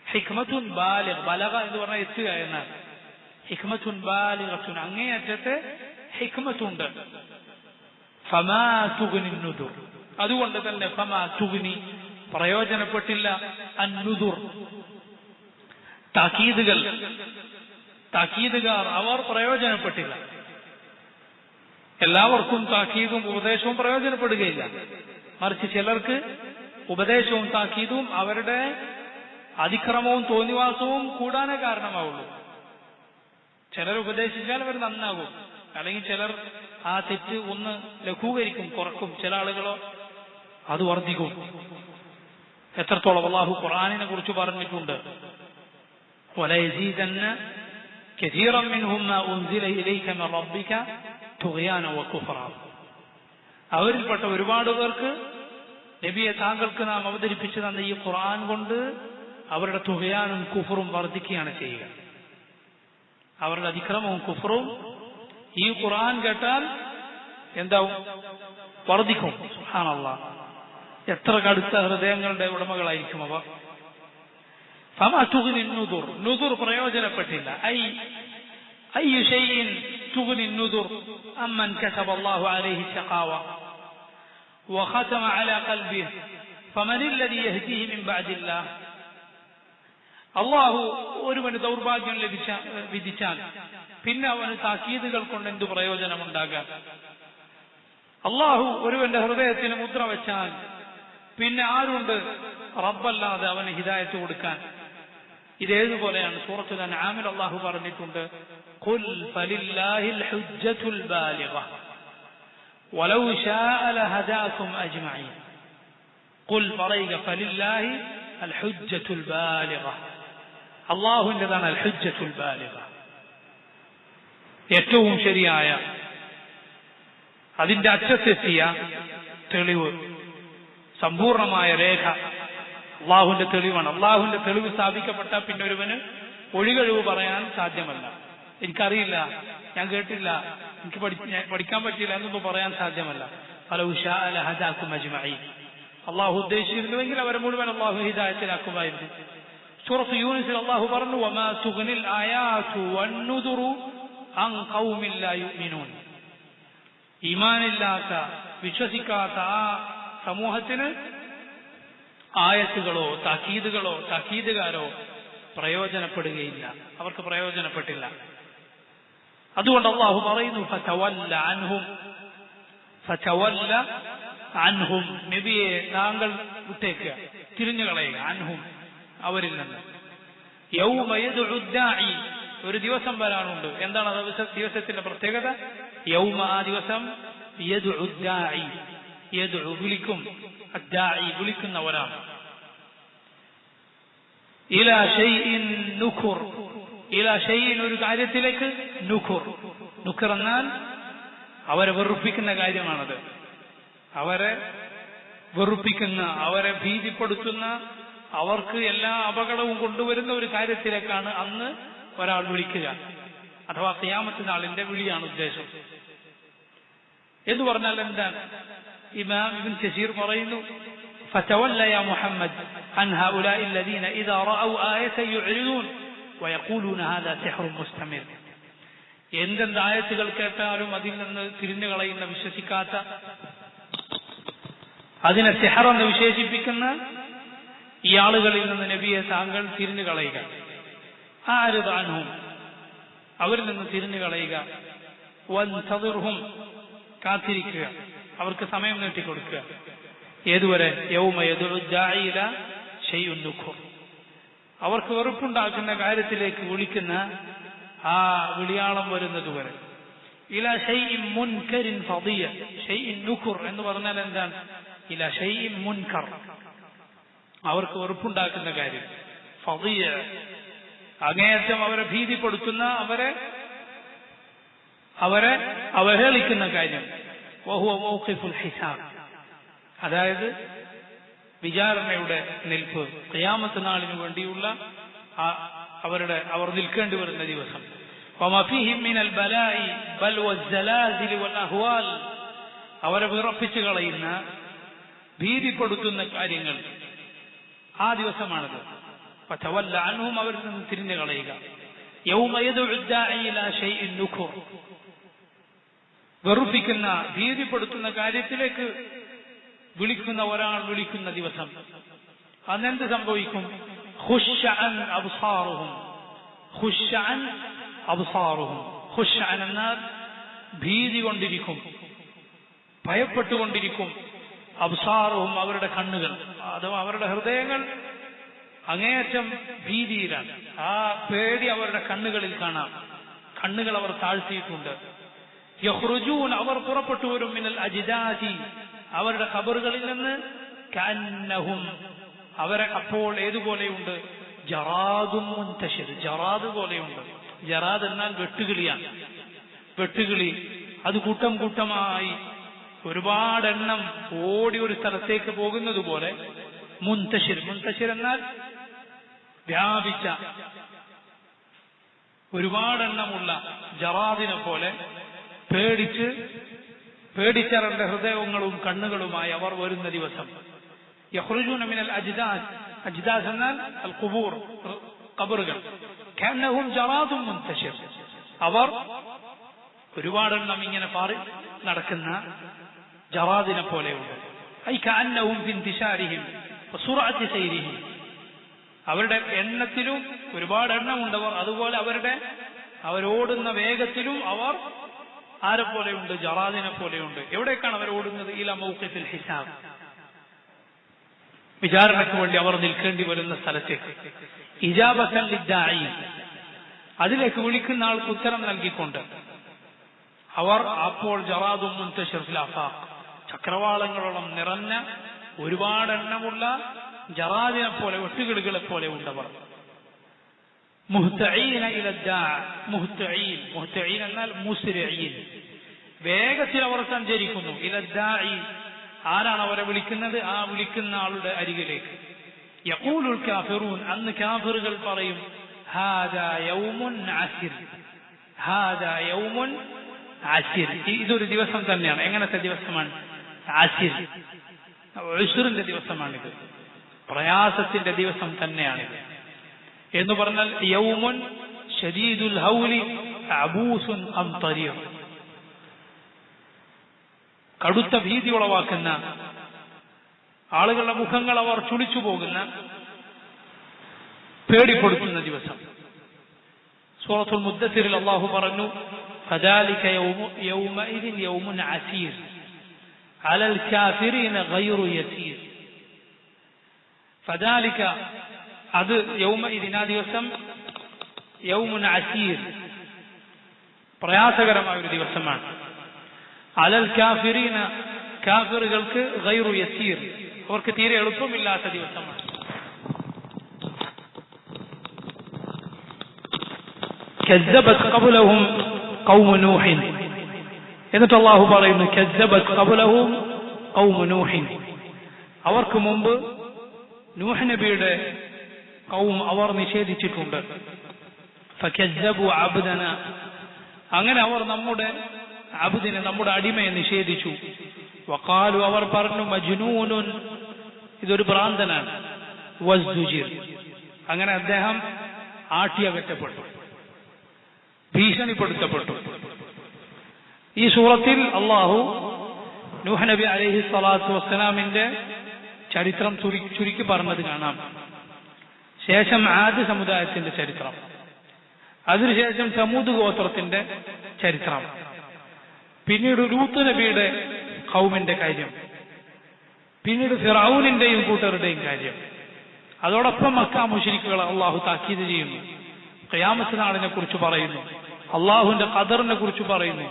ഹിക്മത്തുൻ ബാലിഗ്, ബലഗ എന്ന് പറഞ്ഞാൽ എത്തുക എന്നാണ്. ഹിക്മത്തുൻ ബാലിഗത്തുൻ, അങ്ങേയറ്റത്തെ ഹിക്മത്തുണ്ട്. ഫമാ തുഗ്നി നുദുർ, അതുകൊണ്ട് തന്നെ ഫമാ തുഗ്നി, പ്രയോജനപ്പെട്ടില്ല, അന്നുദുർ, താക്കീതുകാർ അവർ പ്രയോജനപ്പെട്ടില്ല. എല്ലാവർക്കും താക്കീതും ഉപദേശവും പ്രയോജനപ്പെടുകയില്ല. മറിച്ച് ചിലർക്ക് ഉപദേശവും താക്കീതും അവരുടെ അതിക്രമവും തോന്നിവാസവും കൂടാനേ കാരണമാവുള്ളൂ. ചിലർ ഉപദേശിച്ചാൽ അവർ നന്നാകും, അല്ലെങ്കിൽ ചിലർ ആ തെറ്റ് ഒന്ന് ലഘൂകരിക്കും, കുറക്കും. ചില ആളുകളോ അത് വർദ്ധിക്കും. എത്രത്തോളം അല്ലാഹു ഖുർആനിനെ കുറിച്ച് പറഞ്ഞിട്ടുണ്ട്. വലയസീദന്ന കസീറൻ മിൻഹും മാ ഉൻസില ഇലൈക മിൻ റബ്ബിക തുഗ്യാന വകുഫ്റാ, അവരിൽപ്പെട്ട ഒരുപാട് പേർക്ക് നബിയെ താങ്കൾക്ക് നാം അവതരിപ്പിച്ചു തന്ന ഈ ഖുർആൻ കൊണ്ട് അവരുടെ തുഗ്യാനും കുഫറും വർദ്ധിക്കുകയാണ് ചെയ്യുക. അവരുടെ അതിക്രമവും കുഫറും ഈ ഖുർആൻ കേട്ടാൽ എന്താവും? വർദ്ധിക്കും. സുബ്ഹാനല്ലാഹ്, എത്ര കടുത്ത ഹൃദയങ്ങളുടെ ഉടമകളായിരിക്കും അവർ. ഫമാ തുഗ്നി നുദുർ, നുദുർ പ്രയോജനപ്പെട്ടില്ല. أي شيء تغني النذر أمن كتب الله عليه الشقاوة وختم على قلبه فمن الذي يهديه من بعد الله. അള്ളാഹു ഒരുവന് ദൗർഭാഗ്യം വിധിച്ചാൽ പിന്നെ അവന് താക്കീതുകൾ കൊണ്ട് എന്തു പ്രയോജനമുണ്ടാകാം? അള്ളാഹു ഒരുവന്റെ ഹൃദയത്തിന് മുദ്ര വെച്ചാൽ പിന്നെ ആരുണ്ട് റബ്ബല്ലാതെ അവന് ഹിദായത്ത് കൊടുക്കാൻ? ഇതേതുപോലെയാണ് സൂറത്തുൽ അൻആമിൽ അള്ളാഹു പറഞ്ഞിട്ടുണ്ട്, ഖുൽ ഫലില്ലാഹിൽ ഹുജ്ജത്തുൽ ബാലിഗ വലൗ ശാഅ ലഹദാകും അജ്മഈൻ. ഖുൽ പറയുക, ഫലില്ലാഹി അൽ ഹുജ്ജത്തുൽ ബാലിഗ, അള്ളാഹുവിൻ്റെതാണ് അൽ ഹുജ്ജത്തുൽ ബാലിഗ, ഏറ്റവും ശരിയായ അതിന്റെ അറ്റത്തെത്തിയ തെളിവ്, സമ്പൂർണമായ രേഖ അള്ളാഹുവിന്റെ തെളിവാണ്. അള്ളാഹുവിന്റെ തെളിവ് സ്ഥാപിക്കപ്പെട്ടാൽ പിന്നെ ഒരുവന് ഒഴികഴിവ് പറയാൻ സാധ്യമല്ല. എനിക്കറിയില്ല, ഞാൻ കേട്ടില്ല, എനിക്ക് പഠിക്കാൻ പറ്റിയില്ല എന്നൊന്നും പറയാൻ സാധ്യമല്ല. ഫലൗ ശാഅ ലഹദാകും അജ്മഈൻ. അള്ളാഹു ഉദ്ദേശിച്ചിരുന്നുവെങ്കിൽ അവരെ മുഴുവൻ അള്ളാഹു ഹിദായത്തിലാക്കുമായിരുന്നു. സൂറത്ത് യൂനിസിൽ അള്ളാഹു പറഞ്ഞു, വമാ തുഗ്നിൽ ആയാതു വന്നുദുറു അൻ ഖൗമിൻ ലാ യുഅ്മിനൂൻ. ഈമാനില്ലാത്ത, വിശ്വസിക്കാത്ത ആ സമൂഹത്തിന് ആയത്തുകളോ താക്കീതുകാരോ പ്രയോജനപ്പെടുകയില്ല, അവർക്ക് പ്രയോജനപ്പെട്ടില്ല. അതുകൊണ്ട് അള്ളാഹു പറയുന്നു, ഫതവല്ല അൻഹും, നബിയെ താങ്കൾ വിട്ടേക്കുക, തിരിഞ്ഞുകളയുക, അൻഹും അവരിൽ നിന്ന്. യൗമ യദ്ഉ ദാഇ, ഒരു ദിവസം വരാനുണ്ട്. എന്താണ് ആ ദിവസത്തിന്റെ പ്രത്യേകത? യൗമ, ആ ദിവസം, യദ്ഉ ദാഇ, യദ്ഉ വിളിക്കും, അദ്ദാഇ വിളിക്കുന്നവരാണ്. ഇലാ ഷൈഇൻ നുഖുർ, ഇലാ ഷൈഇൻ ഒരു കാര്യത്തിലേക്ക്, നുഖുർ, നുഖർ എന്നാൽ അവരെ വെറുപ്പിക്കുന്ന കാര്യമാണത്. അവരെ വെറുപ്പിക്കുന്ന, അവരെ ഭീതിപ്പെടുത്തുന്ന, അവർക്ക് എല്ലാ അപകടവും കൊണ്ടുവരുന്ന ഒരു കാര്യത്തിലേക്കാണ് അന്ന് ഒരാൾ വിളിക്കുക. അഥവാ ഖിയാമത്ത് നാളിന്റെ വിളിയാണ് ഉദ്ദേശം. എന്ന് പറഞ്ഞാൽ എന്താണ്? ഇമാം ഇബ്നു കസീർ പറയുന്നു, فتولى يا محمد عن هؤلاء الذين إذا رأوا آية يعرضون ويقولون هذا سحر مستمر. എന്തെന്ത് ആയത്തുകൾ കേട്ടാലും അതിൽ നിന്ന് തിരിഞ്ഞു കളയുന്ന, വിശ്വസിക്കാത്ത, അതിനെ സിഹർ എന്ന് വിശേഷിപ്പിക്കുന്ന ഈ ആളുകളിൽ നിന്ന് നബിയെ താങ്കൾ തിരിഞ്ഞു കളയുക. ആരിദ് അൻഹും, അവരിൽ നിന്ന് തിരിഞ്ഞു കളയുക. വൻതദിർഹും, കാത്തിരിക്കുക, അവർക്ക് സമയം നീട്ടിക്കൊടുക്കുക. ഏതുവരെ? യൗമ യദ്ഉ ദാഇ ഇലാ ഷൈഇൻ നുഖുർ, അവർക്ക് വെറുപ്പുണ്ടാക്കുന്ന കാര്യത്തിലേക്ക് വിളിക്കുന്ന ആ വിളിയാളം വരുന്നതുവരെ. ഇലാ ഷൈഇൻ മുൻകരിൻ ഫദിയ, ഷൈഇൻ നുഖുർ എന്ന് പറഞ്ഞാൽ എന്താണ്? ഇലാ ഷൈഇൻ മുൻകർ, അവർക്ക് വെറുപ്പുണ്ടാക്കുന്ന കാര്യം. ഫദിയ, അങ്ങേയറ്റം അവരെ ഭീതിപ്പെടുത്തുന്ന, അവരെ അവഹേളിക്കുന്ന കാര്യം. വഹുവ മൗഖിഫുൽ ഹിസാബ്, അതായത് വിചാരണയുടെ നിൽപ്പ്, ഖിയാമത്ത് നാളിനു വേണ്ടിയുള്ള അവർ നിൽക്കേണ്ടി വരുന്ന ദിവസം. വമാ ഫീഹിം മിനൽ ബലാഇ ബൽ വസ്സലാസിൽ വൽ അഹ്വാൽ, അവരെ വിറപ്പിച്ചു കളയുന്ന, ഭീതിപ്പെടുത്തുന്ന കാര്യങ്ങൾ ആ ദിവസമാണത്. ഫതവല്ല അൻഹും, അവരിൽ നിന്ന് തിരിഞ്ഞു കളയുക. യൗമ യദ്ഉ ദാഇ ഇലാ ഷൈഇൻ നുഖുർ, വെറുപ്പിക്കുന്ന, ഭീതിപ്പെടുത്തുന്ന കാര്യത്തിലേക്ക് വിളിക്കുന്ന ഒരാൾ വിളിക്കുന്ന ദിവസം. അന്നെന്ത് സംഭവിക്കും? ഖുശ്അൻ അബ്സാറുഹും, ഖുശ്അൻ അബ്സാറുഹും, ഖുശ്അൻ എന്നാൽ ഭീതി കൊണ്ടിരിക്കും, ഭയപ്പെട്ടുകൊണ്ടിരിക്കും. അബ്സാറുഹും, അവരുടെ കണ്ണുകൾ, അഥവാ അവരുടെ ഹൃദയങ്ങൾ അങ്ങേയറ്റം ഭീതിയിലാണ്. ആ പേടി അവരുടെ കണ്ണുകളിൽ കാണാം. കണ്ണുകൾ അവർ താഴ്ത്തിയിട്ടുണ്ട്. യഖ്റുജൂൻ, അവർ പുറപ്പെട്ടു വരും, മിനൽ അജ്ദാദി, അവരുടെ ഖബറുകളിൽ നിന്ന്. കഅന്നഹും, അവരെ അപ്പോൾ ഏതുപോലെയുണ്ട്? ജറാദും മുൻതശിർ, ജറാദ് പോലെയുണ്ട്. ജറാദ് എന്നാൽ വെട്ടുകിളിയാണ്. വെട്ടുകിളി അത് കൂട്ടം കൂട്ടമായി ഒരുപാടെണ്ണം ഓടി ഒരു സ്ഥലത്തേക്ക് പോകുന്നത് പോലെ. മുൻതശിർ, മുൻതശിർ എന്നാൽ വ്യാപിച്ച, ഒരുപാടെണ്ണമുള്ള ജറാദിനെ പോലെ പേടിച്ചവരുടെ ഹൃദയങ്ങളും കണ്ണുകളുമായി അവർ വരുന്ന ദിവസം. യഖ്റുജൂന മിനൽ അജ്ദാസ്, അജ്ദാസ് എന്നാൽ അൽ ഖുബൂർ, ഖബറുകൾ. കഅന്നഹും ജറാദുൻ മുൻതശിർ, അവർ ഒരുപാടെണ്ണം ഇങ്ങനെ പാറി നടക്കുന്ന ജറാദിനെ പോലെയുണ്ട്. ഐ കഅന്നഹും ഫി ഇന്തിശാരിഹിം വസുറഅത്തി സൈരിഹിം, അവരുടെ എണ്ണത്തിലും ഒരുപാട് എണ്ണമുണ്ടവർ, അതുപോലെ അവരോടുന്ന വേഗത്തിലും അവർ ആരെ പോലെയുണ്ട്? ജറാദിനെ പോലെയുണ്ട്. എവിടേക്കാണ് അവർ ഓടുന്നത്? ഇല മൗഖിഫിൽ ഹിസാബ്, വിചാരണയ്ക്ക് വേണ്ടി അവർ നിൽക്കേണ്ടി വരുന്ന സ്ഥലത്തേക്ക്. ഇജാബത്തൻ ലിദ്ദാഇ, അതിലേക്ക് വിളിക്കുന്ന ആൾക്ക് ഉത്തരം നൽകിക്കൊണ്ട്. അവർ അപ്പോൾ ജറാദുൻ മുൻതശിർ ഫിൽ ആഫാഖ്, ചക്രവാളങ്ങളോളം നിറഞ്ഞ ഒരുപാടെണ്ണമുള്ള ജറാദിനെ പോലെ, വെട്ടുകിടുകളെ പോലെ ഉണ്ടവർ. മുഹ്തഈന ഇല ദാഅ, മുഹ്തഈൻ എന്നാൽ മുസ്രിഈൻ, വേഗത്തിൽ അവർ സഞ്ചരിക്കുന്നു. ഇല ദാഇ, ആരാണ് അവരെ വിളിക്കുന്നത്? ആ വിളിക്കുന്ന ആളുടെ അരികിലേക്ക്. യഖൂലുൽ കാഫിറൂൻ, അന്ന് കാഫിറുകൾ പറയും, ഹാദാ യൗമുൻ അസിർ, ഹാദാ യൗമുൻ അസിർ, ഇതൊരു ദിവസം തന്നെയാണ്. എങ്ങനത്തെ ദിവസമാണ്? അസിർ, ഉസ്റിന്റെ ദിവസമാണിത്, പ്രയാസത്തിന്റെ ദിവസം തന്നെയാണിത് എന്ന് പറഞ്ഞാൽ യൗമുൻ ശദീദുൽ ഹൗലി അബൂസുൻ അംതരിർ, കടുത്ത ഭീതി ഉളവാക്കുന്ന, ആളുകളുടെ മുഖങ്ങൾ അവർ ചുളിച്ചു പോകുന്ന, പേടിപ്പെടുത്തുന്ന ദിവസം. സൂറത്തുൽ മുദ്ദസിറിൽ അല്ലാഹു പറഞ്ഞു, ഫദാലിക യൗമഇദിൻ യൗമുൻ അസീർ അലൽ കാഫിരീന ഗൈറു യസീർ. ഫദാലിക, അത് യൗമഇദിൻ, ആ ദിവസം, യൗമുൻ അസീർ, പ്രയാസകരമായ ഒരു ദിവസമാണ്. അലൽ കാഫിരീന, കാഫിറുകൾക്ക് ഗൈറു യസീർ, അവർക്ക് തീരെ എളുപ്പമില്ലാത്ത ദിവസമാണ്. കസ്സബത് ഖബ്ലഹും ഖൗമു നൂഹിൻ, എന്നിട്ട് അല്ലാഹു പറയുന്നു, കസ്സബത് ഖബ്ലഹും ഖൗമു നൂഹിൻ, അവർക്ക് മുമ്പ് നൂഹ് നബിയുടെ ഖൗം അവർ നിഷേധിച്ചിട്ടുണ്ട്. ഫകസ്സബു അബ്ദന, അങ്ങനെ അവർ നമ്മുടെ അബ്ദിനെ, നമ്മുടെ അടിമയെ നിഷേധിച്ചു. വഖാലു, അവർ പറഞ്ഞു, മജ്നൂനുൻ, ഇതൊരു ഭ്രാന്തനാണ്. വസ്ദുജിർ, അങ്ങനെ അദ്ദേഹം ആട്ടിയകറ്റപ്പെട്ടു, ഭീഷണിപ്പെടുത്തപ്പെട്ടു. ഈ സൂറത്തിൽ അല്ലാഹു നൂഹ് നബി അലൈഹി സ്വലാത്തു വസ്സലാമിന്റെ ചരിത്രം ചുരുക്കി പറഞ്ഞത് കാണാം. ശേഷം ആദ് സമുദായത്തിന്റെ ചരിത്രം, അതിനുശേഷം സമൂദ് ഗോത്രത്തിന്റെ ചരിത്രം, പിന്നീട് ലൂത്ത് നബിയുടെ ഖൗമിന്റെ കാര്യം, പിന്നീട് ഫിറഔനിന്റെയും കൂട്ടരുടെയും കാര്യം. അതോടൊപ്പം മക്ക മുശ്രിക്കുകളെ അള്ളാഹു താക്കീത് ചെയ്യുന്നു. ഖിയാമത്ത് നാളിനെ കുറിച്ച് പറയുന്നു, അള്ളാഹുവിന്റെ ഖദറിനെ കുറിച്ച് പറയുന്നു,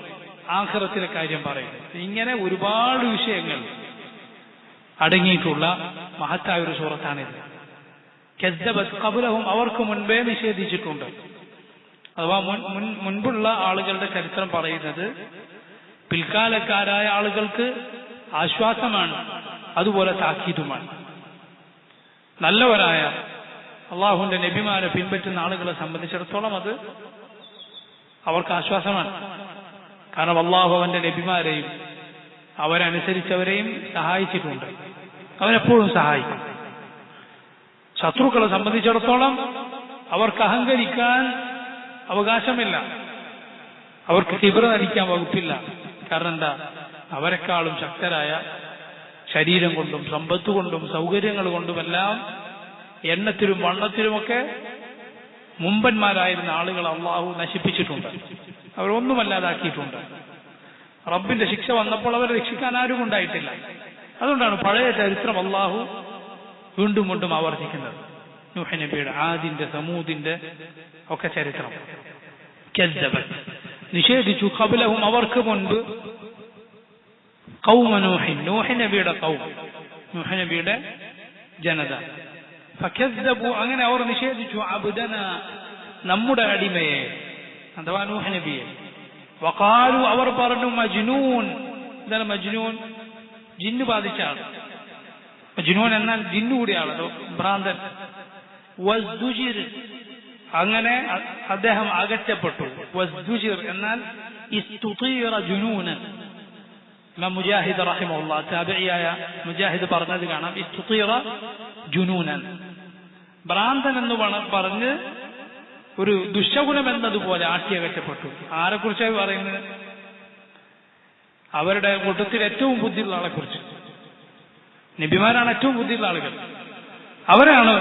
ആഖിറത്തിലെ കാര്യം പറയുന്നു. ഇങ്ങനെ ഒരുപാട് വിഷയങ്ങൾ അടങ്ങിയിട്ടുള്ള മഹത്തായ ഒരു സൂറത്താണിത്. കസ്സബത് ഖബ്ലഹും, അവർക്ക് മുൻപേ നിഷേധിച്ചിട്ടുണ്ട്. അഥവാ മുൻപുള്ള ആളുകളുടെ ചരിത്രം പറയുന്നത് പിൽക്കാലക്കാരായ ആളുകൾക്ക് ആശ്വാസമാണ്, അതുപോലെ താക്കീതുമാണ്. നല്ലവരായ അള്ളാഹുവിന്റെ നബിമാരെ പിൻപറ്റുന്ന ആളുകളെ സംബന്ധിച്ചിടത്തോളം അത് അവർക്ക് ആശ്വാസമാണ്. കാരണം അള്ളാഹു അവന്റെ നബിമാരെയും അവരനുസരിച്ചവരെയും സഹായിച്ചിട്ടുണ്ട്, അവരെപ്പോഴും സഹായിക്കും. ശത്രുക്കളെ സംബന്ധിച്ചിടത്തോളം അവർക്ക് അഹങ്കരിക്കാൻ അവകാശമില്ല, അവർക്ക് കിബ്ർ നടിക്കാൻ വകുപ്പില്ല. കാരണം എന്താ? അവരെക്കാളും ശക്തരായ ശരീരം കൊണ്ടും സമ്പത്ത് കൊണ്ടും സൗകര്യങ്ങൾ കൊണ്ടുമെല്ലാം എണ്ണത്തിലും വണ്ണത്തിലുമൊക്കെ മുമ്പന്മാരായിരുന്ന ആളുകൾ അള്ളാഹു നശിപ്പിച്ചിട്ടുണ്ട്, അവരൊന്നുമല്ലാതാക്കിയിട്ടുണ്ട്. റബ്ബിന്റെ ശിക്ഷ വന്നപ്പോൾ അവരെ രക്ഷിക്കാൻ ആരും ഉണ്ടായിട്ടില്ല. അതുകൊണ്ടാണ് പഴയ ചരിത്രം അള്ളാഹു വീണ്ടും വീണ്ടും ആവർത്തിക്കുന്നത്. നൂഹ് നബിയുടെ, ആദിന്റെ, സമൂദിന്റെ ഒക്കെ ചരിത്രം. കസ്സബത്, നിഷേധിച്ചു, ഖബ്ലഹും, അവർക്ക് മുൻപ്, ഖൗമ നൂഹിൻ, നൂഹ് നബിയുടെ ഖൗം, നൂഹ് നബിയുടെ ജനത. ഫകസ്സബു, അങ്ങനെ അവർ നിഷേധിച്ചു, അബ്ദന, നമ്മുടെ അടിമയെ, അഥവാ നൂഹ് നബിയെ. വഖാലു, അവർ പറഞ്ഞു, മജ്നൂൻ. എന്താണ് മജ്നൂൻ? ജിന്നു ബാധിച്ച ആൾ. മജ്നൂൻ എന്നാൽ ജിന്നു കൂടിയ ആളോ, ഭ്രാന്തൻ. വസ്ദുജിർ, അങ്ങനെ അദ്ദേഹം അകറ്റപ്പെട്ടു. വസ്ദുജിർ എന്നാൽ ഇസ്തുതീറ ജുനൂനൻ. ഇമാം മുജാഹിദ് റഹിമഹുല്ലാഹ് താബിഈയായ മുജാഹിദ് പറഞ്ഞത് കാണാം, ഇസ്തുതീറ ജുനൂനൻ, ഭ്രാന്തൻ എന്ന് പറഞ്ഞ് ഒരു ദുശകുനം എന്നതുപോലെ ആട്ടിയകറ്റപ്പെട്ടു. ആരെക്കുറിച്ചാണ് പറയുന്നത്? അവരുടെ കൂട്ടത്തിൽ ഏറ്റവും ബുദ്ധിയുള്ള ആളെ കുറിച്ച്. നബിമാരാണ് ഏറ്റവും ബുദ്ധിയുള്ള ആളുകൾ, അവരാണ്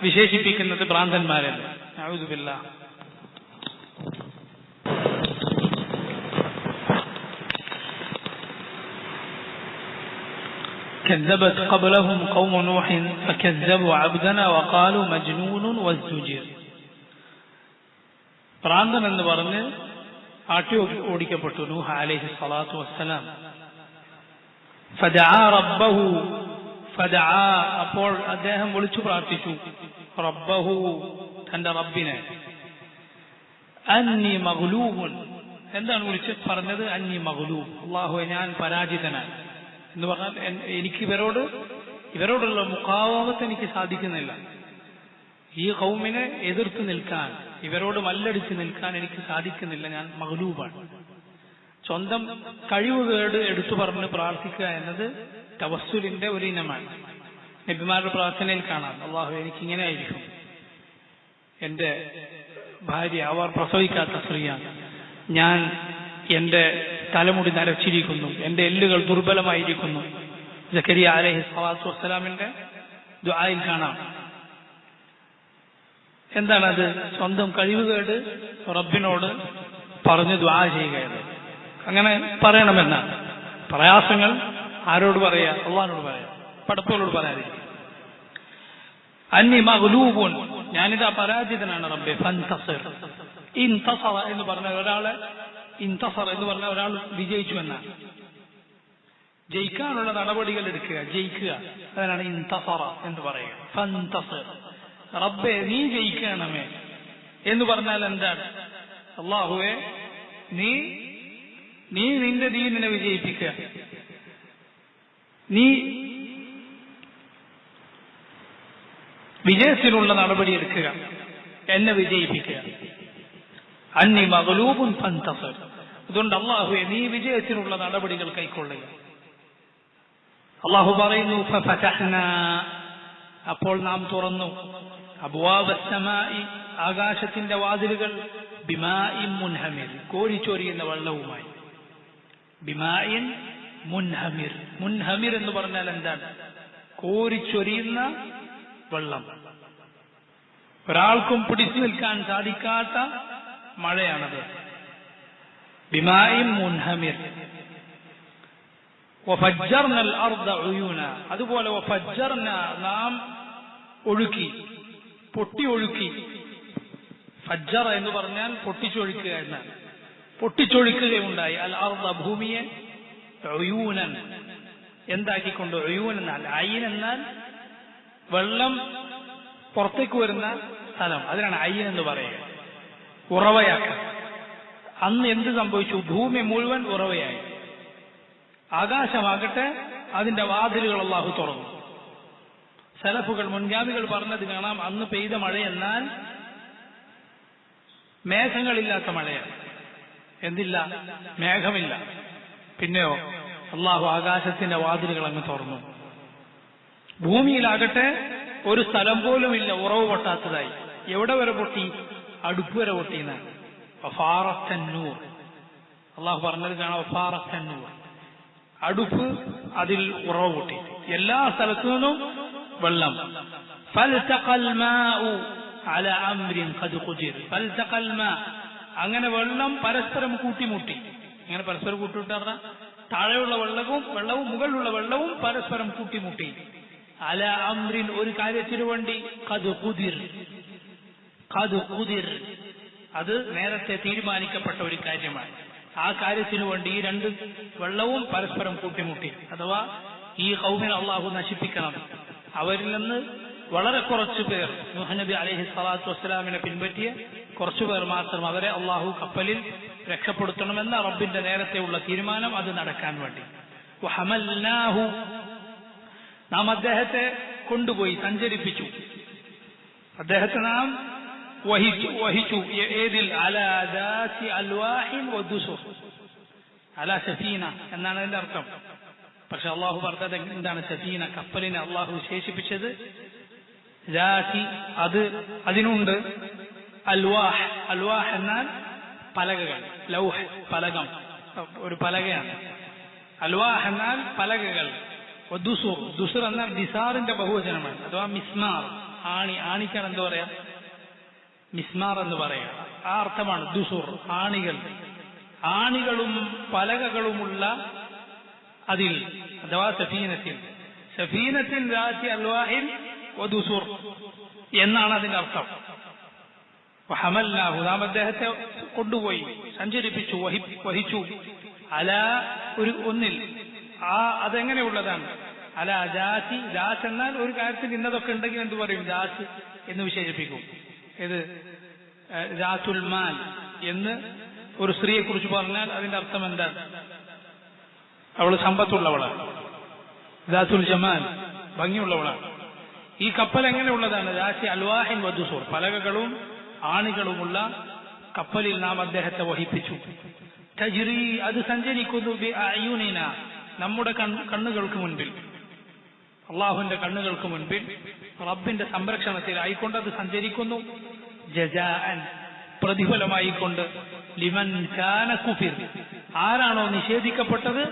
വിശേഷിപ്പിക്കുന്നത് ഭ്രാന്തന്മാരെന്ന്. അഊദു ബില്ലാഹ്. كذبت قبلهم قوم نوح فكذبوا عبدنا وقالوا مجنون وازدجر. ഭ്രാന്തൻ എന്ന് പറഞ്ഞ് ആട്ടി ഓടിക്കപ്പെട്ടു നൂഹ് അലൈഹി സ്വലാത്തു വസ്സലാം. ഫദആ റബ്ബഹു, ഫദആ അപ്പോൾ അദ്ദേഹം വിളിച്ചു പ്രാർത്ഥിച്ചു, റബ്ബഹു തന്റെ റബ്ബിനെ. അന്നി മഗ്ലൂബുൻ, എന്താണ് വിളിച്ച് പറഞ്ഞത്? അന്നി മഗ്ലൂബ്, അല്ലാഹുവേ ഞാൻ പരാജിതനാണ് എന്ന് പറഞ്ഞാൽ എനിക്ക് ഇവരോടുള്ള മുഖാവമത്ത് എനിക്ക് സാധിക്കുന്നില്ല. ഈ ഖൗമിനെ എതിർത്ത് നിൽക്കാൻ, ഇവരോട് മല്ലടിച്ച് നിൽക്കാൻ എനിക്ക് സാധിക്കുന്നില്ല, ഞാൻ മഗ്ലൂബാണ്. സ്വന്തം കഴിവുകേട് എടുത്തു പറഞ്ഞ് പ്രാർത്ഥിക്കുക എന്നത് തവസ്സുലിന്റെ ഒരു ഇനമാണ്. നബിമാരുടെ പ്രാർത്ഥനയിൽ കാണാം, അല്ലാഹു എനിക്കിങ്ങനെ ആയിരിക്കും, എന്റെ ഭാര്യ അവർ പ്രസവിക്കാത്ത സ്ത്രീയാണ്, ഞാൻ എന്റെ തലമുടി നരച്ചിരിക്കുന്നു, എന്റെ എല്ലുകൾ ദുർബലമായിരിക്കുന്നു. സക്കരിയ അലൈഹി സ്വലാത്തു വസ്സലാമിന്റെ ദുആയിൽ കാണാം. എന്താണത്? സ്വന്തം കഴിവുകേട് റബ്ബിനോട് പറഞ്ഞ് ദുആ ചെയ്യുകയാണ്. അങ്ങനെ പറയണമെന്നാണ്. പ്രയാസങ്ങൾ ആരോട് പറയാ? അള്ളാഹിനോട് പറയാം, പടപ്പുകളോട് പറയാതിരിക്കും. അന്നി മഗ്ലൂബുൻ, ഞാനിതാ പരാജിതനാണ് റബ്ബേ. ഫന്തസിർ, ഇൻതസറ എന്ന് പറഞ്ഞ ഒരാളെ, ഇൻതസറ എന്ന് പറഞ്ഞ ഒരാൾ വിജയിച്ചു എന്നാണ്. ജയിക്കാനുള്ള നടപടികൾ എടുക്കുക, ജയിക്കുക, അതിനാണ് ഇൻതസറ എന്ന് പറയുക. ഫന്തസിർ, റബ്ബേ നീ ജയിക്കണമേ എന്ന് പറഞ്ഞാൽ എന്താണ്? അല്ലാഹുവേ നീ നിന്റെ ദീനിനെ വിജയിപ്പിക്കുക, നീ വിജയത്തിനുള്ള നടപടി എടുക്കുക, എന്നെ വിജയിപ്പിക്കുക. അന്നി മഗ്ലൂബുൻ ഫന്തസിർ, അതുകൊണ്ട് അല്ലാഹുവേ നീ വിജയത്തിനുള്ള നടപടികൾ കൈക്കൊള്ളുക. അല്ലാഹു പറയുന്നു, ഫഫതഹ്നാ, അപ്പോൾ നാം തുറന്നു, അബ്വാബസ് സമാഇ, ആകാശത്തിന്റെ വാതിലുകൾ, ബിമാഇൻ മുൻഹമിർ, കോരിച്ചൊരിയുന്ന വെള്ളവുമായി. ബിമാഇൻ മുൻഹമിർ, മുൻഹമിർ എന്ന് പറഞ്ഞാൽ എന്താണ്? കോരിച്ചൊരിയുന്ന വെള്ളം. ഒരാൾക്കും പിടിച്ചു നിൽക്കാൻ സാധിക്കാത്ത മഴയാണത്. ബിമാഇൻ മുൻഹമിർ. വഫജ്ജർനൽ അർദ ഉയൂന, അതുപോലെ വഫജ്ജർന, നാം ഒഴുക്കി, പൊട്ടി ഒഴുക്കി. ഫജ്ജറ എന്ന് പറഞ്ഞാൽ പൊട്ടിച്ചൊഴുക്കുക എന്നാണ്. പൊട്ടിച്ചൊഴുക്കുകയുണ്ടായി. അൽ അർദ, ഭൂമിയെ, ഉയൂനൻ എന്താക്കിക്കൊണ്ട്, ഉയൂൻ എന്നാൽ, ഐൻ എന്നാൽ വെള്ളം പുറത്തേക്ക് വരുന്ന സ്ഥലം, അതിനാണ് ഐൻ എന്ന് പറയുക, ഉറവയാക്കുക. അന്ന് എന്ത് സംഭവിച്ചു? ഭൂമി മുഴുവൻ ഉറവയായി. ആകാശമാകട്ടെ അതിന്റെ വാതിലുകൾ അല്ലാഹു തുറന്നു. സലഫുകൾ, മുൻഗാമികൾ പറഞ്ഞത് കാണാം, അന്ന് പെയ്ത മഴയെന്നാൽ മേഘങ്ങളില്ലാത്ത മഴയാണ്. എന്തില്ല? മേഘമില്ല. പിന്നെയോ അല്ലാഹു ആകാശത്തിന്റെ വാതിലുകൾ അങ്ങ് തുറന്നു. ഭൂമിയിലാകട്ടെ ഒരു സ്ഥലം പോലും ഇല്ല ഉറവ് പൊട്ടാത്തതായി. എവിടെ വരെ പൊട്ടി? അടുപ്പ് വരെ പൊട്ടിയെന്നാണ്. വഫാറത്തന്നൂർ, അല്ലാഹു പറഞ്ഞത് കാണാം, വഫാറത്തന്നൂർ, അടുപ്പ്, അതിൽ ഉറവ് പൊട്ടി. എല്ലാ സ്ഥലത്തു നിന്നും വെള്ളം. ഫൽതഖൽ മാഉ അലാ അംരിൻ ഖദ് ഖുദിർ, ഫൽതഖൽ മാ, അങ്ങനെ വെള്ളം പരസ്പരം കൂട്ടിമുട്ടി. ഇങ്ങനെ പരസ്പരം കൂട്ടിമുട്ടാറ, താഴെയുള്ള വെള്ളവും മുകളിലുള്ള വെള്ളവും പരസ്പരം കൂട്ടിമുട്ടി. അലാ അംരിൻ, ഒരു കാര്യത്തിനു വേണ്ടി, ഖദ് ഖുദിർ, ഖദ് ഖുദിർ, അത് നേരത്തെ തീരുമാനിക്കപ്പെട്ട ഒരു കാര്യമാണ്. ആ കാര്യത്തിനു വേണ്ടി ഈ രണ്ട് വെള്ളവും പരസ്പരം കൂട്ടിമുട്ടി. അഥവാ ഈ ഖൗമിനെ അല്ലാഹു നശിപ്പിക്കണം. അവരിൽ നിന്ന് വളരെ കുറച്ചു പേർ, നൂഹ് നബി അലൈഹി സ്വലാത്തു വസ്സലാമിനെ പിൻപറ്റിയ കുറച്ചു പേർ മാത്രം, അവരെ അല്ലാഹു കപ്പലിൽ രക്ഷപ്പെടുത്തണമെന്ന റബ്ബിന്റെ നേരത്തെയുള്ള തീരുമാനം, അത് നടക്കാൻ വേണ്ടി. വഹമൽനാഹു, നാം അദ്ദേഹത്തെ കൊണ്ടുപോയി സഞ്ചരിപ്പിച്ചു. അദ്ദേഹത്തെ നാം വഹിച്ചു ഏതിൽ അലാ ദാത്തി അൽവാഹിൻ വദുസുർ, അലാ സഫീന എന്നാണ് അതിന്റെ അർത്ഥം. പക്ഷെ അള്ളാഹു പറഞ്ഞത് എന്താണ്? സഫീന, കപ്പലിനെ അള്ളാഹു വിശേഷിപ്പിച്ചത് ദാത്തി, അതിനുണ്ട് അൽവാഹ്. അൽവാഹ് എന്നാൽ പലകകൾ, ലൗഹ് പലകം, ഒരു പലകയാണ്. അൽവാഹ് എന്നാൽ പലകകൾ. ദുസുർ, ദുസുർ എന്നാൽ ദിസാറിന്റെ ബഹുവചനമാണ്, അഥവാ മിസ്മാർ, ആണി. ആണിക്കാണ് എന്താ പറയാ? മിസ്മാർ എന്ന് പറയാം. ആ അർത്ഥമാണ് ദുസുർ, ആണികൾ. ആണികളും പലകകളുമുള്ള അതിൽ, അഥവാ സഫീനത്തിൽ. സഫീനത്തിൽ ദാത്തി അൽവാഹിൻ വദുസുർ എന്നാണ് അതിന്റെ അർത്ഥം. വഹമൽനാഹു, നാം അദ്ദേഹത്തെ കൊണ്ടുപോയി, സഞ്ചരിപ്പിച്ചു, വഹിച്ചു, അല ഒന്നിൽ. അതെങ്ങനെയുള്ളതാണ്? അല ദാത്തി, ദാത്ത് എന്നാൽ ഒരു കാര്യത്തിൽ ഇന്നതൊക്കെ ഉണ്ടെങ്കിൽ എന്ത് പറയും? ദാത്ത് എന്ന് വിശേഷിപ്പിക്കും. ഇത് ദാത്തുൽ മാൽ എന്ന് ഒരു സ്ത്രീയെ കുറിച്ച് പറഞ്ഞാൽ അതിന്റെ അർത്ഥം എന്താണ്? അവള് സമ്പത്തുള്ളവളാണ്. ദാത്തുൽ ജമാൽ, ഭംഗിയുള്ളവളാണ്. ഈ കപ്പൽ എങ്ങനെയുള്ളതാണ്? ദാത്തി അൽവാഹിൻ വദുസുർ, പലകകളും ആണികളുമുള്ള കപ്പലിൽ നാം അദ്ദേഹത്തെ വഹിപ്പിച്ചു. തജ്രി, അത് സഞ്ചരിക്കുന്നു, ബി അയുനിന, നമ്മുടെ കണ്ണുകൾക്ക് മുൻപിൽ, അള്ളാഹുവിന്റെ കണ്ണുകൾക്ക് മുൻപിൽ, റബ്ബിന്റെ സംരക്ഷണത്തിൽ ആയിക്കൊണ്ട് അത് സഞ്ചരിക്കുന്നു. ജസാഅൻ, പ്രതിഫലമായിക്കൊണ്ട്, ലിമൻ കാന കുഫിർ, ആരാണോ നിഷേധിക്കപ്പെട്ടത്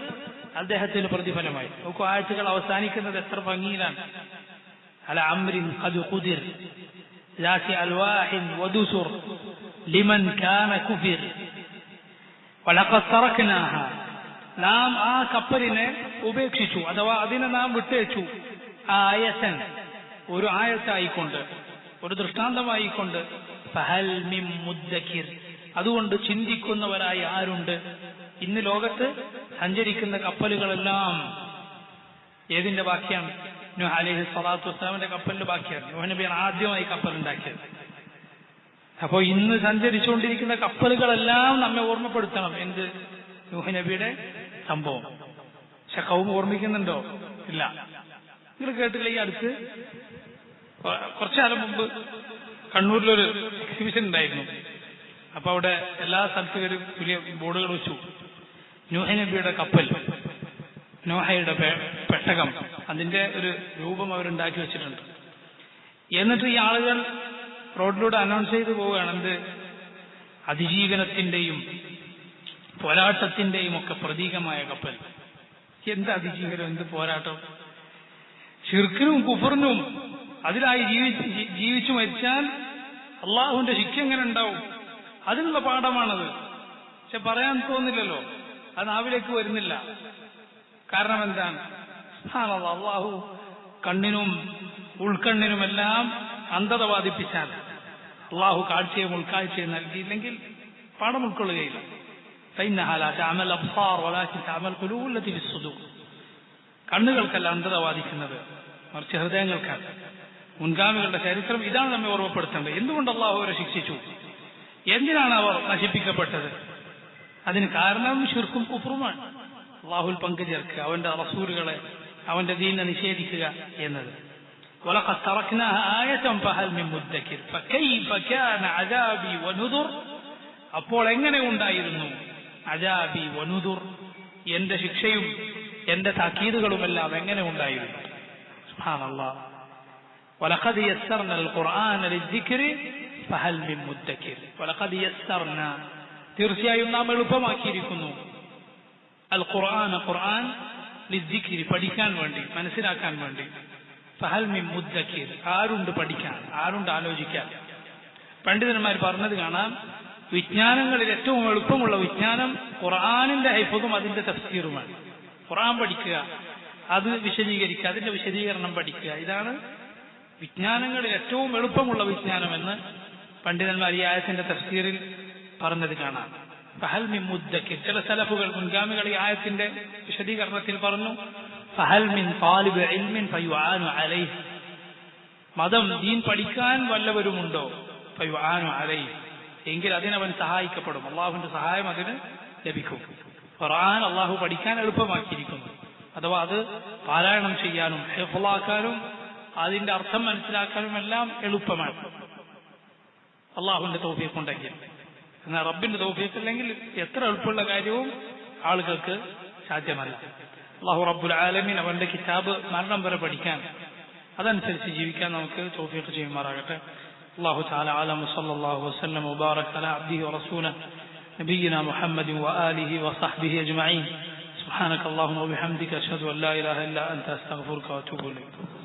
അദ്ദേഹത്തിന് പ്രതിഫലമായി. നോക്കൂ, ആഴ്ചകൾ അവസാനിക്കുന്നത് എത്ര ഭംഗിയിലാണ്. അല അംരിൻ ഖദ് ഖുദിർ ذات ألواح ودسر لمن كان كفر ولقد تركناها, നാം ആ കപ്പലിനെ ഉപേക്ഷിച്ചു, അഥവാ അതിനെ നാം വിട്ടേച്ചു. ആയതൻ, ഒരു ആയത്തായിക്കൊണ്ട്, ഒരു ദൃഷ്ടാന്തമായിക്കൊണ്ട്. ഫഹൽ മിൻ മുദ്ദക്കിർ, അതുകൊണ്ട് ചിന്തിക്കുന്നവരായി ആരുണ്ട്? ഇന്ന് ലോകത്ത് സഞ്ചരിക്കുന്ന കപ്പലുകളെല്ലാം ഏതിന്റെ ബാക്കിയാണ്? നൂഹ് അലൈഹി സ്വലാത്തു വസ്സലാമിന്റെ കപ്പലിന്റെ ബാക്കിയാണ്. നൂഹ് നബിയാണ് ആദ്യമായി കപ്പലുണ്ടാക്കിയത്. അപ്പോ ഇന്ന് സഞ്ചരിച്ചുകൊണ്ടിരിക്കുന്ന കപ്പലുകളെല്ലാം നമ്മെ ഓർമ്മപ്പെടുത്തണം എന്ത്? നൂഹ് നബിയുടെ സംഭവം. പക്ഷെ കൗമ ഓർമ്മിക്കുന്നുണ്ടോ? ഇല്ല. നിങ്ങൾ കേട്ടില്ല, ഈ അടുത്ത് കുറച്ചു കാലം മുമ്പ് കണ്ണൂരിലൊരു എക്സിബിഷൻ ഉണ്ടായിരുന്നു. അപ്പൊ അവിടെ എല്ലാ സ്ഥലത്തും ഒരു വലിയ ബോർഡുകൾ വെച്ചു, നൂഹ് നബിയുടെ കപ്പൽ, നോഹയുടെ പെട്ടകം, അതിന്റെ ഒരു രൂപം അവരുണ്ടാക്കി വെച്ചിട്ടുണ്ട്. എന്നിട്ട് ഈ ആളുകൾ റോഡിലൂടെ അനൗൺസ് ചെയ്തു പോവുകയാണ്, എന്ത്? അതിജീവനത്തിന്റെയും പോരാട്ടത്തിന്റെയും ഒക്കെ പ്രതീകമായ കപ്പൽ. എന്ത് അതിജീവനം, എന്ത് പോരാട്ടം! ശിർക്കിനും കുഫറിനും അതിലായി ജീവിച്ചു മരിച്ചാൽ അള്ളാഹുവിന്റെ ശിക്ഷ എങ്ങനെ ഉണ്ടാവും? അതിനുള്ള പാഠമാണത്. പക്ഷെ പറയാൻ തോന്നില്ലല്ലോ, അത് നാവിലേക്ക് വരുന്നില്ല. കാരണം എന്താണ്? അള്ളാഹു കണ്ണിനും ഉൾക്കണ്ണിനുമെല്ലാം അന്ധത ബാധിപ്പിച്ചാൽ, അള്ളാഹു കാഴ്ചയും ഉൾക്കാഴ്ചയും നൽകിയില്ലെങ്കിൽ പാഠം ഉൾക്കൊള്ളുകയില്ല. കണ്ണുകൾക്കല്ല അന്ധത ബാധിക്കുന്നത്, മറിച്ച് ഹൃദയങ്ങൾക്കാണ്. മുൻഗാമികളുടെ ചരിത്രം ഇതാണ് നമ്മെ ഓർമ്മപ്പെടുത്തേണ്ടത്. എന്തുകൊണ്ട് അള്ളാഹു അവരെ ശിക്ഷിച്ചു? എന്തിനാണ് അവർ നശിപ്പിക്കപ്പെട്ടത്? അതിന് കാരണം ശിർക്കും കുഫ്റുമാണ്. അള്ളാഹുൽ പങ്കു ചേർക്കുക, അവന്റെ റസൂലുകളെ, അവന്റെ ദീനെ നിഷേധിക്കുക എന്നത്. وَلَقَدْ تَرَكْنَاهَا آيَةً فَهَلْ مِن مُدَّكِرٍ فَكَيْفَ كَانَ عَذَابِي وَنُذُرْ, അപ്പോൾ എങ്ങനെ ഉണ്ടായിരുന്നു അജാബി വനുദുർ, എന്റെ ശിക്ഷയും എന്റെ താക്കീതുകളുമെല്ലാം എങ്ങനെ ഉണ്ടായിരുന്നു? സുബ്ഹാനല്ലാഹ്. وَلَقَدْ يَسَّرْنَا الْقُرْآنَ لِلذِّكْرِ فَهَلْ مِن مُدَّكِرٍ وَلَقَدْ يَسَّرْنَا, തീർച്ചയായും നാം എളുപ്പമാക്കിയിരിക്കുന്നു, അൽ ഖുർആൻ, ഖുർആൻ, ലിദ്ദിക്രി, പഠിക്കാൻ വേണ്ടി, മനസ്സിലാക്കാൻ വേണ്ടി. ഫഹൽ മിൻ മുദ്ദക്കിർ, ആരുണ്ട് പഠിക്കാൻ, ആരുണ്ട് ആലോചിക്കാൻ? പണ്ഡിതന്മാർ പറഞ്ഞത് കാണാം, വിജ്ഞാനങ്ങളിൽ ഏറ്റവും എളുപ്പമുള്ള വിജ്ഞാനം ഖുർആനിന്റെ ഹൈഫും അതിന്റെ തഫ്സീറുമാണ്. ഖുർആൻ പഠിക്കുക, അത് വിശദീകരിക്കുക, അതിന്റെ വിശദീകരണം പഠിക്കുക, ഇതാണ് വിജ്ഞാനങ്ങളിൽ ഏറ്റവും എളുപ്പമുള്ള വിജ്ഞാനമെന്ന് പണ്ഡിതന്മാർ ഈ ആയത്തിന്റെ തഫ്സീറിൽ പറഞ്ഞത് കാണാം. ഫഹൽ മിൻ മുദ്ദക്കിർ, ചില സലഫുകൾ, മുൻഗാമികൾ ഈ ആയത്തിന്റെ വിശദീകരണത്തിൽ പറഞ്ഞു, ഫഹൽ മിൻ താലിബ് ഇൽമിൻ ഫയുആനു അലൈഹി, മതം ദീൻ പഠിക്കാൻ വല്ലവരുമുണ്ടോ? ഫയുആനു അലൈഹി, എങ്കിൽ അതിനവൻ സഹായിക്കപ്പെടും, അള്ളാഹുവിന്റെ സഹായം അതിന് ലഭിക്കും. ഖുർആൻ അള്ളാഹു പഠിക്കാൻ എളുപ്പമാക്കിയിരിക്കുന്നു, അഥവാ അത് പാരായണം ചെയ്യാനും ഹിഫ്ളാക്കാനും അതിന്റെ അർത്ഥം മനസ്സിലാക്കാനും എല്ലാം എളുപ്പമാണ്. അള്ളാഹുവിന്റെ തൗഫീഖ് ഉണ്ടെങ്കിൽ. എന്നാൽ റബ്ബിന്റെ തൗഫീഖ് ഇല്ലെങ്കിൽ എത്ര എളുപ്പമുള്ള കാര്യവും ആളുകൾക്ക് സാധ്യമല്ല. അള്ളാഹു റബ്ബുൽ ആലമീൻ അവന്റെ കിതാബ് മരണം വരെ പഠിക്കാൻ അതനുസരിച്ച് ജീവിക്കാൻ നമുക്ക് തൗഫീഖ് ചെയ്യുമാറാകട്ടെ. അല്ലാഹു തആല അലം സല്ലല്ലാഹു വസല്ലം വബാറക അലാ അബ്ദിഹി വറസൂലിഹി നബിയിനാ മുഹമ്മദിൻ വആലിഹി വസഹ്ബിഹി അജ്മഈൻ. സുബ്ഹാനക അല്ലാഹുമ്മ വബിഹംദിക അഷ്ഹദു അൻ ലാ ഇലാഹ ഇല്ലാ അൻത അസ്തഗ്ഫിറുക വഅതൂബു ഇലൈക്.